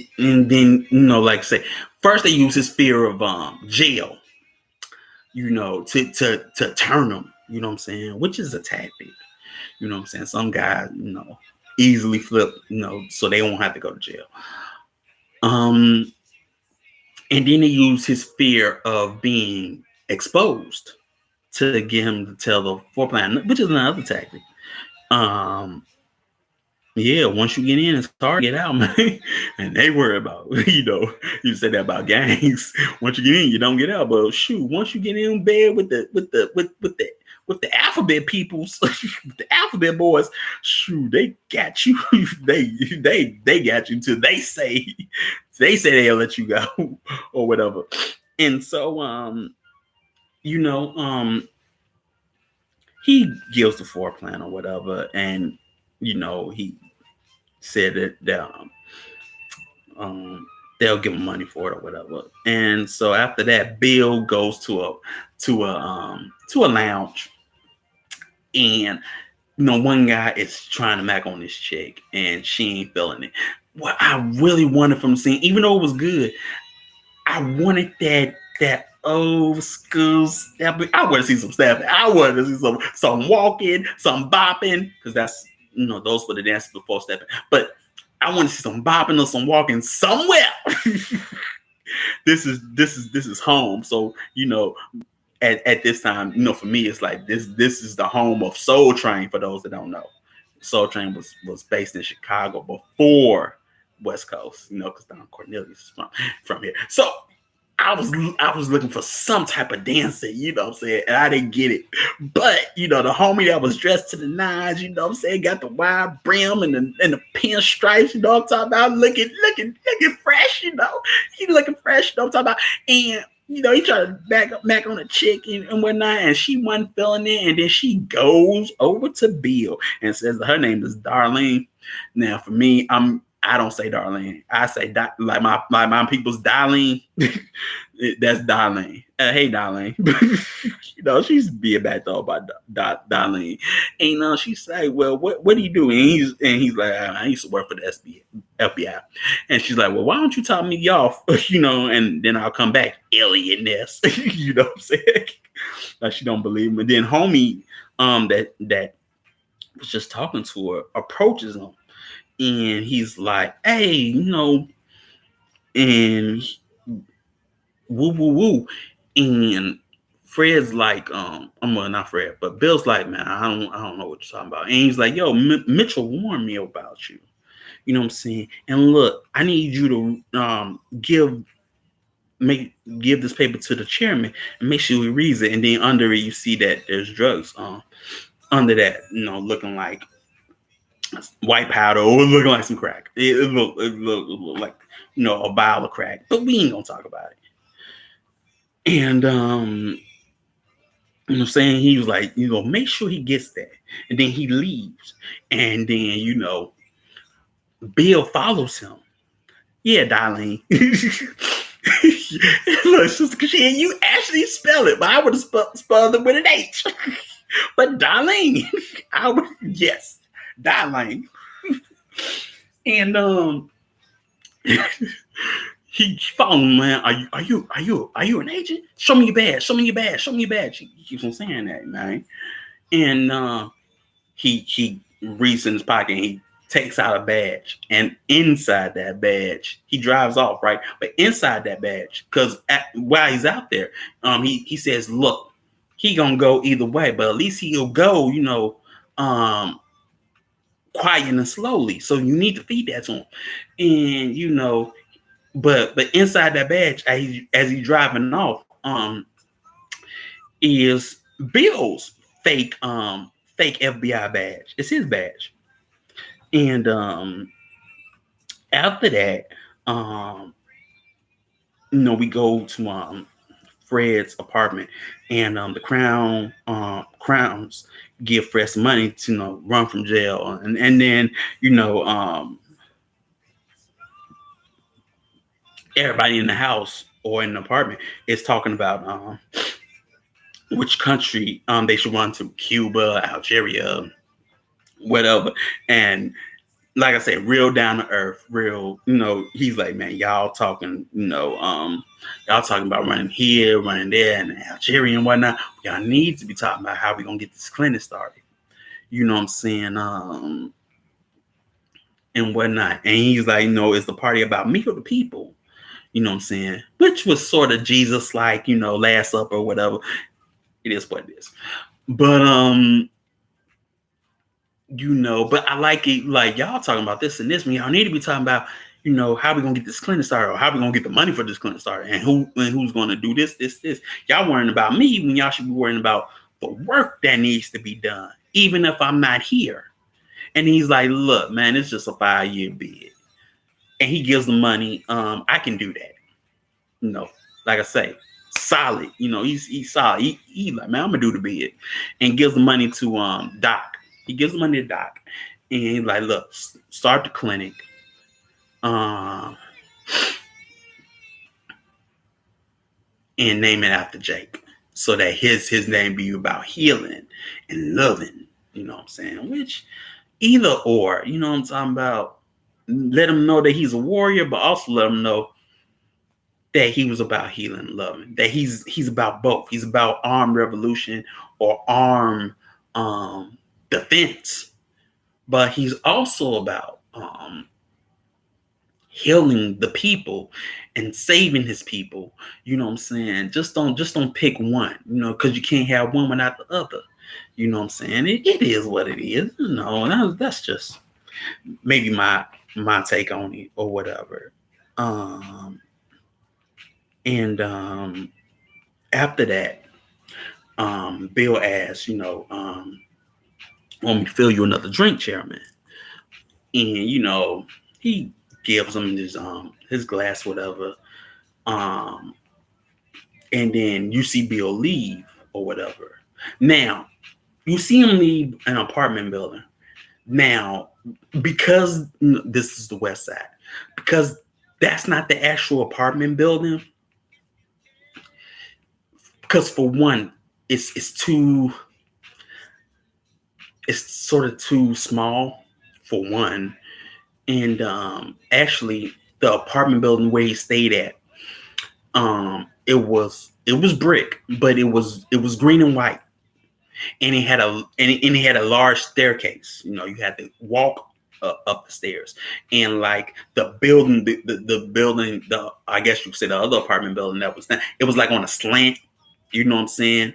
then like I say, first they use his fear of jail, to turn him, you know what I'm saying, which is a tactic. You know what I'm saying? Some guys, easily flip, so they won't have to go to jail. And then they use his fear of being exposed to get him to tell the foreplan, which is another tactic. Yeah, once you get in, it's hard to get out, man. And they worry about, you said that about gangs. Once you get in, you don't get out. But shoot, once you get in bed with the alphabet peoples, the alphabet boys, shoot, they got you. they got you till they say they'll let you go or whatever. And so he gives the floor plan or whatever, and he said that they'll give him money for it or whatever. And so after that, Bill goes to a lounge, and one guy is trying to mac on this chick, and she ain't feeling it. What I really wanted from the scene, even though it was good, I wanted that old school stepping. I want to see some stepping. I want to see some walking, some bopping, because that's those were the dances before stepping. But I want to see some bopping or some walking somewhere. This is home. So at this time, for me, it's like this is the home of Soul Train. For those that don't know, Soul Train was based in Chicago before West Coast. Because Don Cornelius is from here. So I was looking for some type of dancing, what I'm saying, and I didn't get it. But the homie that was dressed to the nines, what I'm saying, got the wide brim and the pinstripes, what I'm talking about, looking fresh, he looking fresh, what I'm talking about, and he tried to back on a chick and whatnot, and she wasn't feeling it, and then she goes over to Bill and says her name is Darlene. Now for me, I don't say Darlene. I say like my people's Darlene. That's Darlene. Hey Darlene. She's being back though about Darlene. And she say, well, what do you do? And he's like, I used to work for the FBI. And she's like, well, why don't you top me off? And then I'll come back alienness. You know what I'm saying? Like she don't believe me. And then homie that was just talking to her approaches him. And he's like, hey, and woo. And Fred's like, well, not Fred, but Bill's like, man, I don't know what you're talking about. And he's like, yo, Mitchell warned me about you. You know what I'm saying? And look, I need you to give this paper to the chairman and make sure he reads it. And then under it, you see that there's drugs under that, looking like white powder or looking like some crack. It look like a vial of crack, but we ain't gonna talk about it. And what I'm saying, he was like, make sure he gets that, and then he leaves, and then Bill follows him. Yeah, Darlene. Look, you actually spell it, but I would have spelled it with an H. But Darlene, yes. Darlene. And he followed him, man. Are you an agent? Show me your badge. He keeps on saying that, man. And he reaches in his pocket and he takes out a badge. And inside that badge, he drives off, right? But inside that badge, because while he's out there, he says, look, he gonna go either way, but at least he'll go, quiet and slowly. So you need to feed that to him. And but inside that badge, as he's driving off, is Bill's fake FBI badge. It's his badge. And after that, we go to Fred's apartment, and the Crowns give Fred some money to run from jail, and then everybody in the house or in the apartment is talking about which country they should run to, Cuba, Algeria, whatever. And like I said, real down to earth, real, he's like, man, y'all talking, y'all talking about running here, running there, and Algeria and whatnot. Y'all need to be talking about how we gonna get this clinic started. You know what I'm saying? And whatnot. And he's like, is the party about me or the people? You know what I'm saying? Which was sort of Jesus like, Last Supper or whatever. It is what it is. But but I like it, like y'all talking about this and this, when y'all need to be talking about, how we gonna get this clinic started, or how we gonna get the money for this clinic started, and who's gonna do this. Y'all worrying about me when y'all should be worrying about the work that needs to be done, even if I'm not here. And he's like, look, man, it's just a 5-year bid. And he gives the money. I can do that. Like I say, solid. He's solid. He like, man, I'm gonna do the bid, and gives the money to Doc. He gives the money to Doc, and he's like, look, start the clinic. And name it after Jake, so that his name be about healing and loving. You know what I'm saying? Which either or, what I'm talking about. Let him know that he's a warrior, but also let him know that he was about healing and loving. That he's about both. He's about armed revolution or armed defense, but he's also about healing the people and saving his people. You know what I'm saying? Just don't pick one, because you can't have one without the other. You know what I'm saying? It is what it is. That's just maybe my take on it or whatever. And after that, Bill asks, want me to fill you another drink, Chairman? And he gives him his glass, whatever. And then you see Bill leave or whatever. Now, you see him leave an apartment building. Now, because this is the West Side, because that's not the actual apartment building. Because for one, it's sort of too small for one. And actually, the apartment building where he stayed at, it was brick, but it was green and white, and it had a large staircase. You had to walk up the stairs, and like the building, the building, I guess you could say the other apartment building that was it was like on a slant. You know what I'm saying?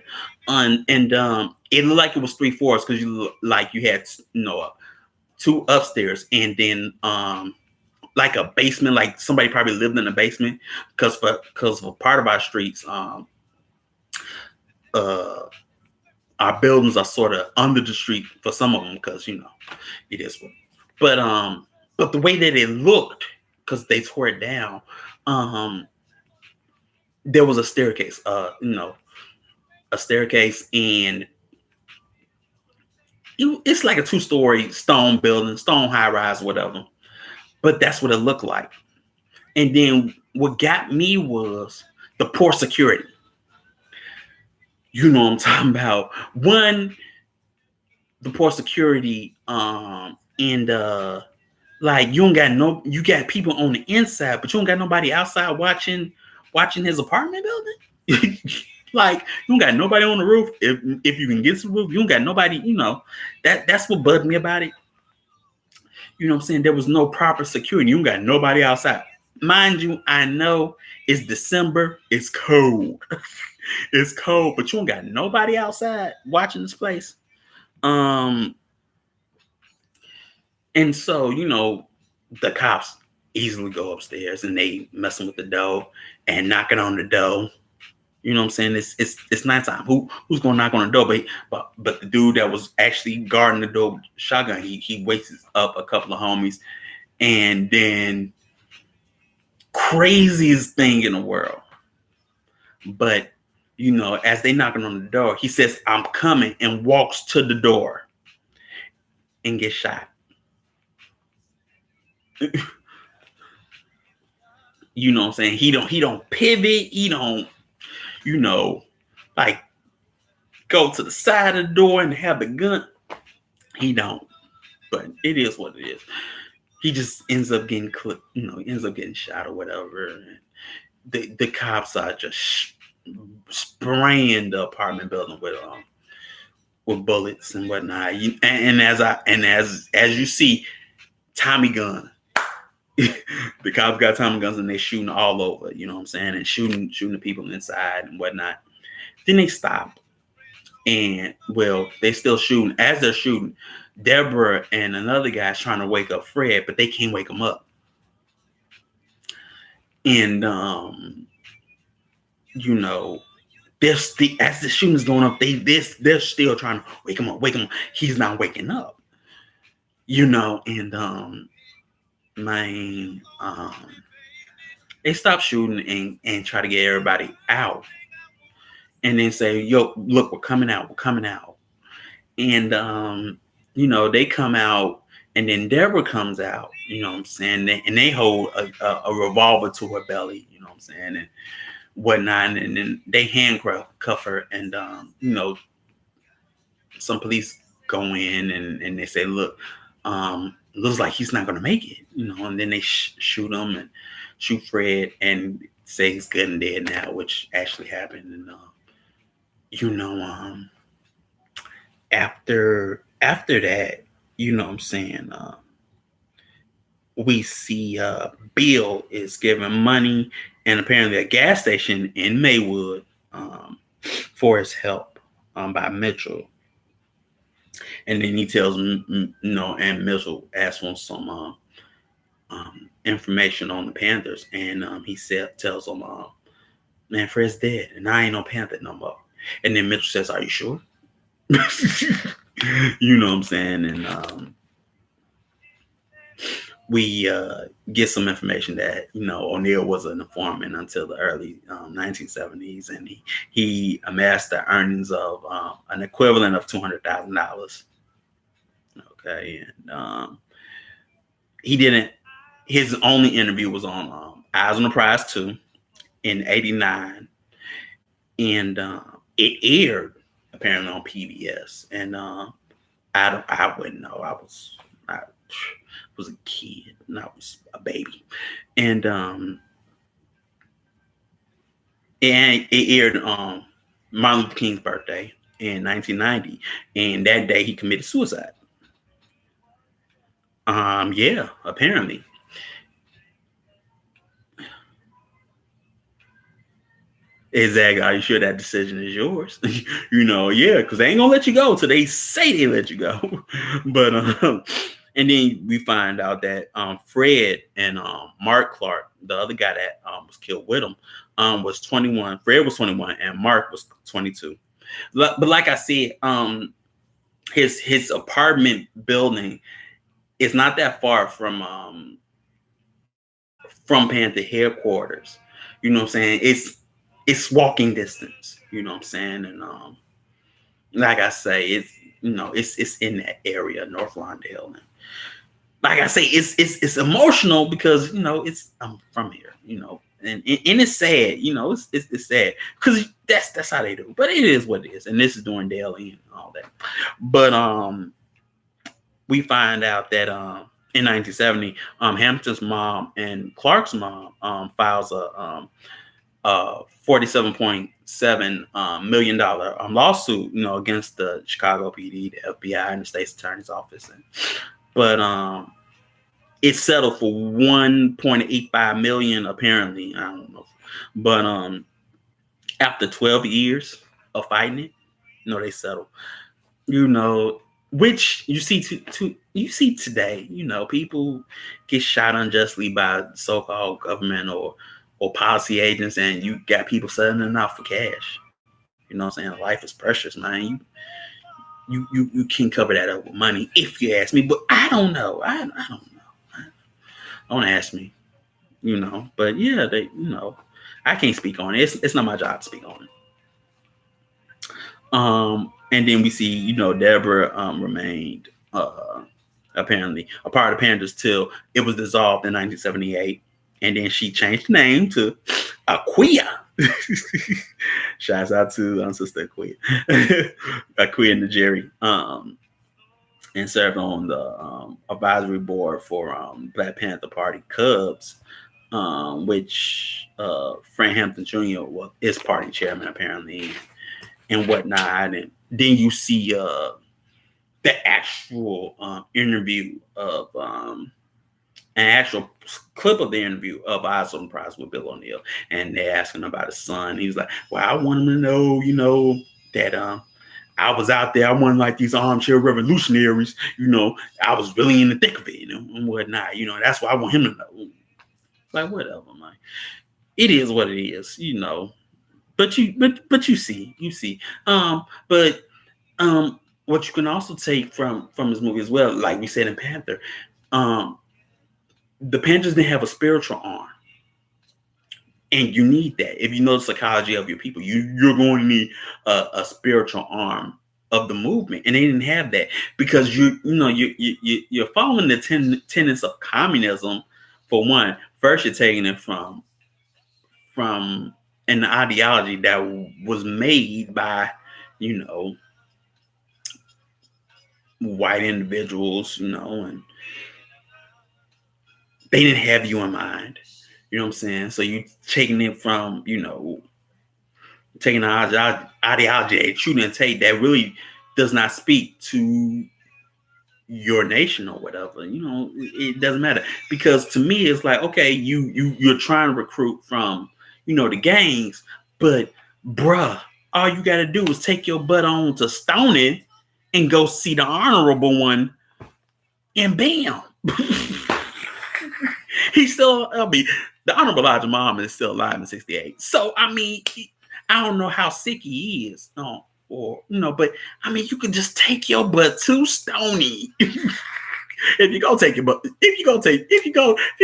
And it looked like it was 3 floors because you had two upstairs and then like a basement, like somebody probably lived in the basement because for part of our streets, our buildings are sort of under the street for some of them because it is. But the way that it looked, because they tore it down, there was a staircase, a staircase, and it's like a 2-story stone building, stone high rise, whatever. But that's what it looked like. And then what got me was the poor security. You know what I'm talking about? One, the poor security, and you got people on the inside, but you don't got nobody outside watching his apartment building. Like, you don't got nobody on the roof. If you can get to the roof, you don't got nobody. That's what bugged me about it. You know what I'm saying? There was no proper security. You don't got nobody outside. Mind you, I know it's December. It's cold. It's cold, but you don't got nobody outside watching this place. And so, the cops easily go upstairs and they messing with the door and knocking on the door. You know what I'm saying? It's nighttime. Who's gonna knock on the door? But the dude that was actually guarding the door with the shotgun, he wakes up a couple of homies, and then craziest thing in the world. But as they knocking on the door, he says, "I'm coming," and walks to the door and gets shot. You know what I'm saying? He don't pivot. He don't, like go to the side of the door and have the gun. He don't. But it is what it is. He just ends up getting clipped, ends up getting shot or whatever. The cops are just spraying the apartment building with bullets and whatnot. As you see, Tommy gun. The cops got Tommy guns and they're shooting all over, you know what I'm saying, and shooting the people inside and whatnot. Then they stop, and they still shooting. As they're shooting, Deborah and another guy's trying to wake up Fred, but they can't wake him up. And as the shooting's going up, they're still trying to wake him up. He's not waking up. And they stop shooting and try to get everybody out, and then say, "Yo, look, we're coming out. And they come out, and then Deborah comes out, you know what I'm saying, and they hold a revolver to her belly, you know what I'm saying, and whatnot, and then they handcuff her, and some police go in and they say, "Look, looks like he's not gonna make it," and then they shoot him and shoot Fred, and say he's good and dead now, which actually happened. And after that, what I'm saying, we see Bill is giving money and apparently a gas station in Maywood for his help by Mitchell. And then he tells and Mitchell asks for some information on the Panthers, and he tells him, "Man, Fred's dead, and I ain't no Panther no more." And then Mitchell says, "Are you sure?" You know what I'm saying? And we get some information that O'Neill was an informant until the early 1970s, and he amassed the earnings of an equivalent of $200,000. Okay, and he didn't. His only interview was on Eyes on the Prize 2 in '89, and it aired apparently on PBS. And I wouldn't know. I was a kid, and I was a baby, and it aired Martin Luther King's birthday in 1990, and that day he committed suicide. Yeah, apparently. Exactly. Are you sure that decision is yours? Yeah, because they ain't gonna let you go till they say they let you go. But and then we find out that Fred and Mark Clark, the other guy that was killed with him, was 21. Fred was 21 and Mark was 22. But like I said, his apartment building is not that far from Panther headquarters. You know what I'm saying? It's walking distance. You know what I'm saying? And like I say, it's in that area, North Lawndale. And like I say, it's emotional because I'm from here. And it's sad. It's sad because that's how they do. But it is what it is, and this is during Dale and all that. But we find out that in 1970, Hampton's mom and Clark's mom files a $47.7 million lawsuit, against the Chicago PD, the FBI, and the state's attorney's office. But it settled for $1.85 million, apparently. I don't know, but after 12 years of fighting it, they settled. Which you see you see today. People get shot unjustly by so-called government or policy agents, and you got people selling it out for cash. You know what I'm saying? Life is precious, man. You can cover that up with money if you ask me, but I don't know. I don't know. Don't ask me. But yeah, I can't speak on it. It's not my job to speak on it. And then we see, Deborah remained apparently a part of Panthers till it was dissolved in 1978. And then she changed the name to Aquia. Shouts out to Sister Aquia. Aquia Najeri. And served on the advisory board for Black Panther Party Cubs, which Frank Hampton Jr. is party chairman apparently, and whatnot. And then you see the actual interview of an actual clip of the interview of Eyes on the Prize with Bill O'Neill, and they're asking about his son. He was like, "Well, I want him to know, that I was out there. I wasn't like these armchair revolutionaries. I was really in the thick of it, and whatnot. That's why I want him to know." Like, whatever, man. It is what it is, But you see. But what you can also take from this movie as well, like we said in Panther, the Panthers didn't have a spiritual arm. And you need that. If you know the psychology of your people, you're going to need a spiritual arm of the movement, and they didn't have that because you're following the tenets of communism. For one, first you're taking it from an ideology that was made by white individuals, and they didn't have you in mind. You know what I'm saying? So you taking it from, taking an ideology that you didn't take that really does not speak to your nation or whatever. It doesn't matter, because to me it's like, okay, you're trying to recruit from, the gangs, but bruh, all you got to do is take your butt on to Stony and go see the honorable one, and bam. He's still, the honorable Elijah Muhammad is still alive in '68. So I mean, I don't know how sick he is, but I mean, you can just take your butt to Stony. If you go take your butt, if you're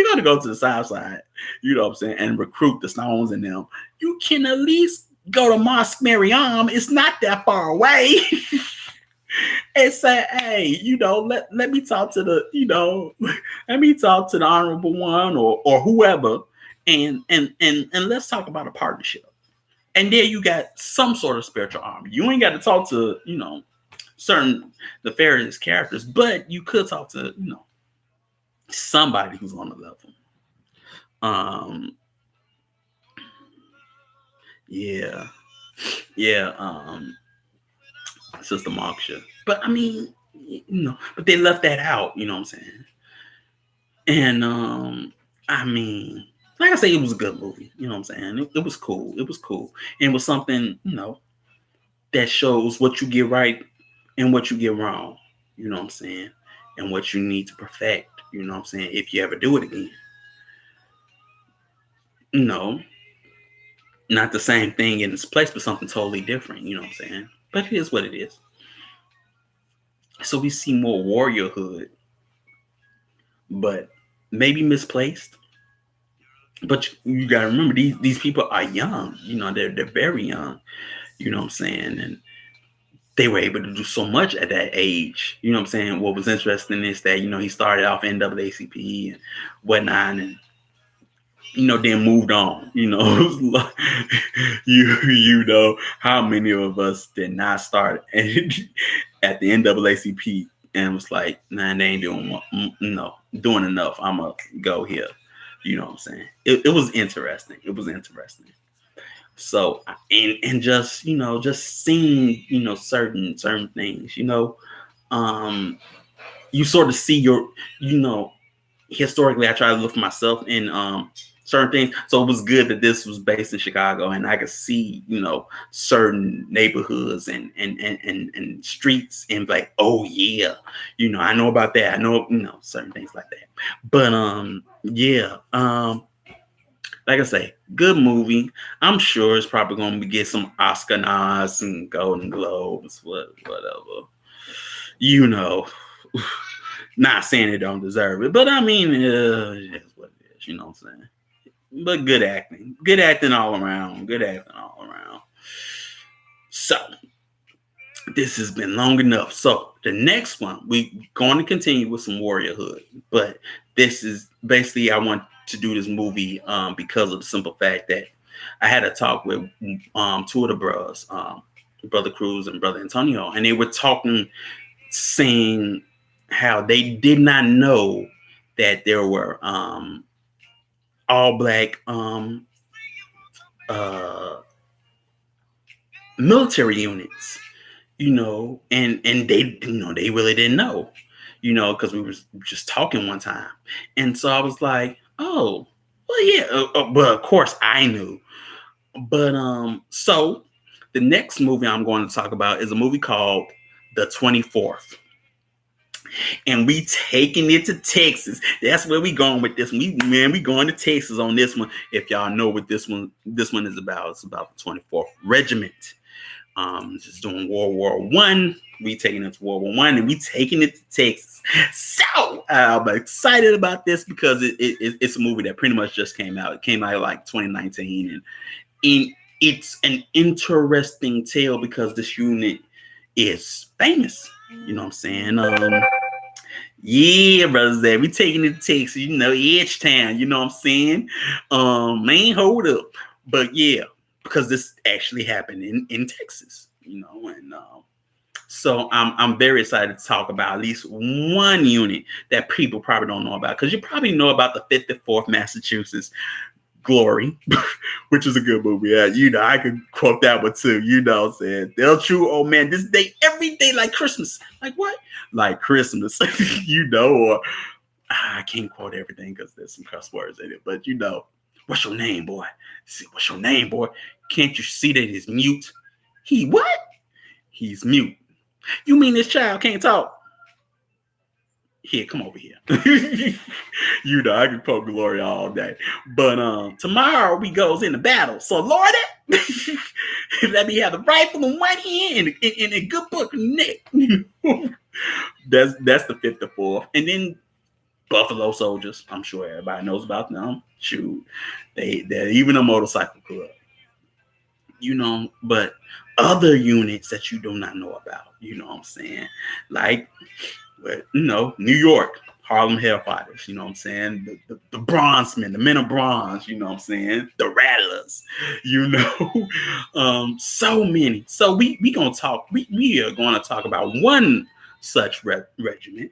gonna go to the South Side, you know what I'm saying, and recruit the Stones in them, you can at least go to Mosque Mariam. It's not that far away. And say, hey, let me talk to the, let me talk to the honorable one or whoever, and let's talk about a partnership. And there you got some sort of spiritual armor. You ain't got to talk to, certain nefarious characters, but you could talk to, somebody who's on the level. Yeah. Sister Moksha. But I mean, but they left that out, you know what I'm saying? And I mean, like I say, it was a good movie, you know what I'm saying? It was cool. It was cool. And it was something, that shows what you get right and what you get wrong, you know what I'm saying? And what you need to perfect, you know what I'm saying, if you ever do it again. Not the same thing in its place, but something totally different, you know what I'm saying? But it is what it is. So we see more warriorhood, but maybe misplaced. But you gotta remember, these people are young, they're very young, you know what I'm saying? And they were able to do so much at that age, you know what I'm saying? What was interesting is that, he started off NAACP and whatnot, and then moved on. You know how many of us did not start at the NAACP and was like, nah, they ain't doing doing enough. I'm gonna go here. You know what I'm saying? It was interesting. It was interesting. So and just just seeing certain things. You sort of see your historically, I try to look for myself in certain things. So it was good that this was based in Chicago, and I could see, certain neighborhoods and streets, and like, oh yeah, I know about that. I know, certain things like that. But like I say, good movie. I'm sure it's probably going to get some Oscar nods and Golden Globes, whatever. Not saying it don't deserve it, but I mean, it's what it is. You know what I'm saying? But good acting all around. So this has been long enough. So the next one, we're going to continue with some warriorhood, but this is basically, I want to do this movie because of the simple fact that I had a talk with two of the bros, Brother Cruz and Brother Antonio, and they were talking, saying how they did not know that there were all black military units, and they they really didn't know, because we were just talking one time, and so I was like, oh well, yeah, but of course I knew. But so the next movie I'm going to talk about is a movie called The 24th. And we taking it to Texas. That's where we going with this one. We going to Texas on this one. If y'all know what this one is about, it's about the 24th Regiment. Just doing World War I. We taking it to World War I, and we taking it to Texas. So I'm excited about this because it's a movie that pretty much just came out. It came out like 2019, and it's an interesting tale because this unit is famous. You know what I'm saying? Yeah, brothers, that we taking it to Texas, Edge Town, you know what I'm saying? Man, hold up. But yeah, because this actually happened in Texas, and so I'm very excited to talk about at least one unit that people probably don't know about, because you probably know about the 54th Massachusetts Glory, which is a good movie. Yeah, I could quote that one too. What I'm saying? They'll true, oh man, this day, every day like Christmas. Like what? Like Christmas, or I can't quote everything because there's some cuss words in it, but what's your name, boy? See, what's your name, boy? Can't you see that he's mute? He what? He's mute. You mean this child can't talk? Here, come over here. I can quote Glory all day. But tomorrow we goes into battle. So Lord, let me have the rifle in one hand and a good book in the neck. That's the 5th to 4th. And then Buffalo Soldiers. I'm sure everybody knows about them. Shoot. They're even a motorcycle club. But other units that you do not know about, what I'm saying? Like, New York, Harlem Hellfighters, what I'm saying? The Bronzemen, the Men of Bronze, what I'm saying? The Rattlers, so many. So we gonna talk, we are gonna talk about one such regiment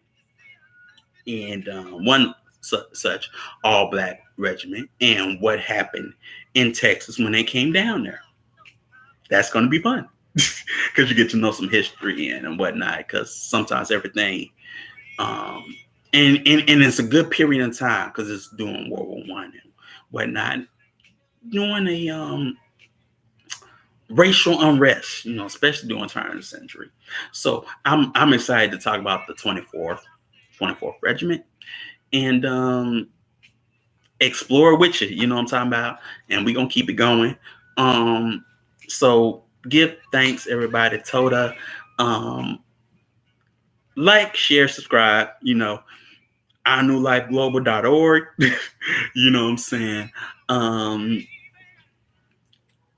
and one such all-black regiment and what happened in Texas when they came down there. That's going to be fun because you get to know some history and whatnot. Because sometimes everything, and it's a good period of time because it's during World War I and whatnot, during a racial unrest, especially during the turn of the century. So I'm excited to talk about the 24th Regiment and explore with you. What I'm talking about, and we're gonna keep it going. So give thanks, everybody. Toda. Like, share, subscribe, ournewlifeglobal.org. What I'm saying?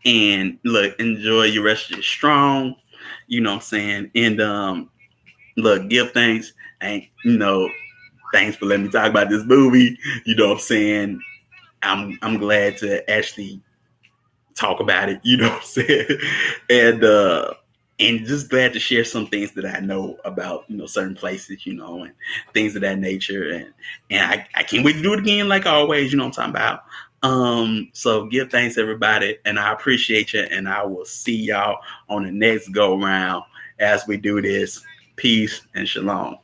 And look, enjoy your rest of your strong, what I'm saying? And look, give thanks. And thanks for letting me talk about this movie. What I'm saying? I'm glad to actually talk about it, what I'm saying? And just glad to share some things that I know about, certain places, and things of that nature. And I can't wait to do it again, like always, what I'm talking about. So give thanks, everybody, and I appreciate you, and I will see y'all on the next go round as we do this. Peace and shalom.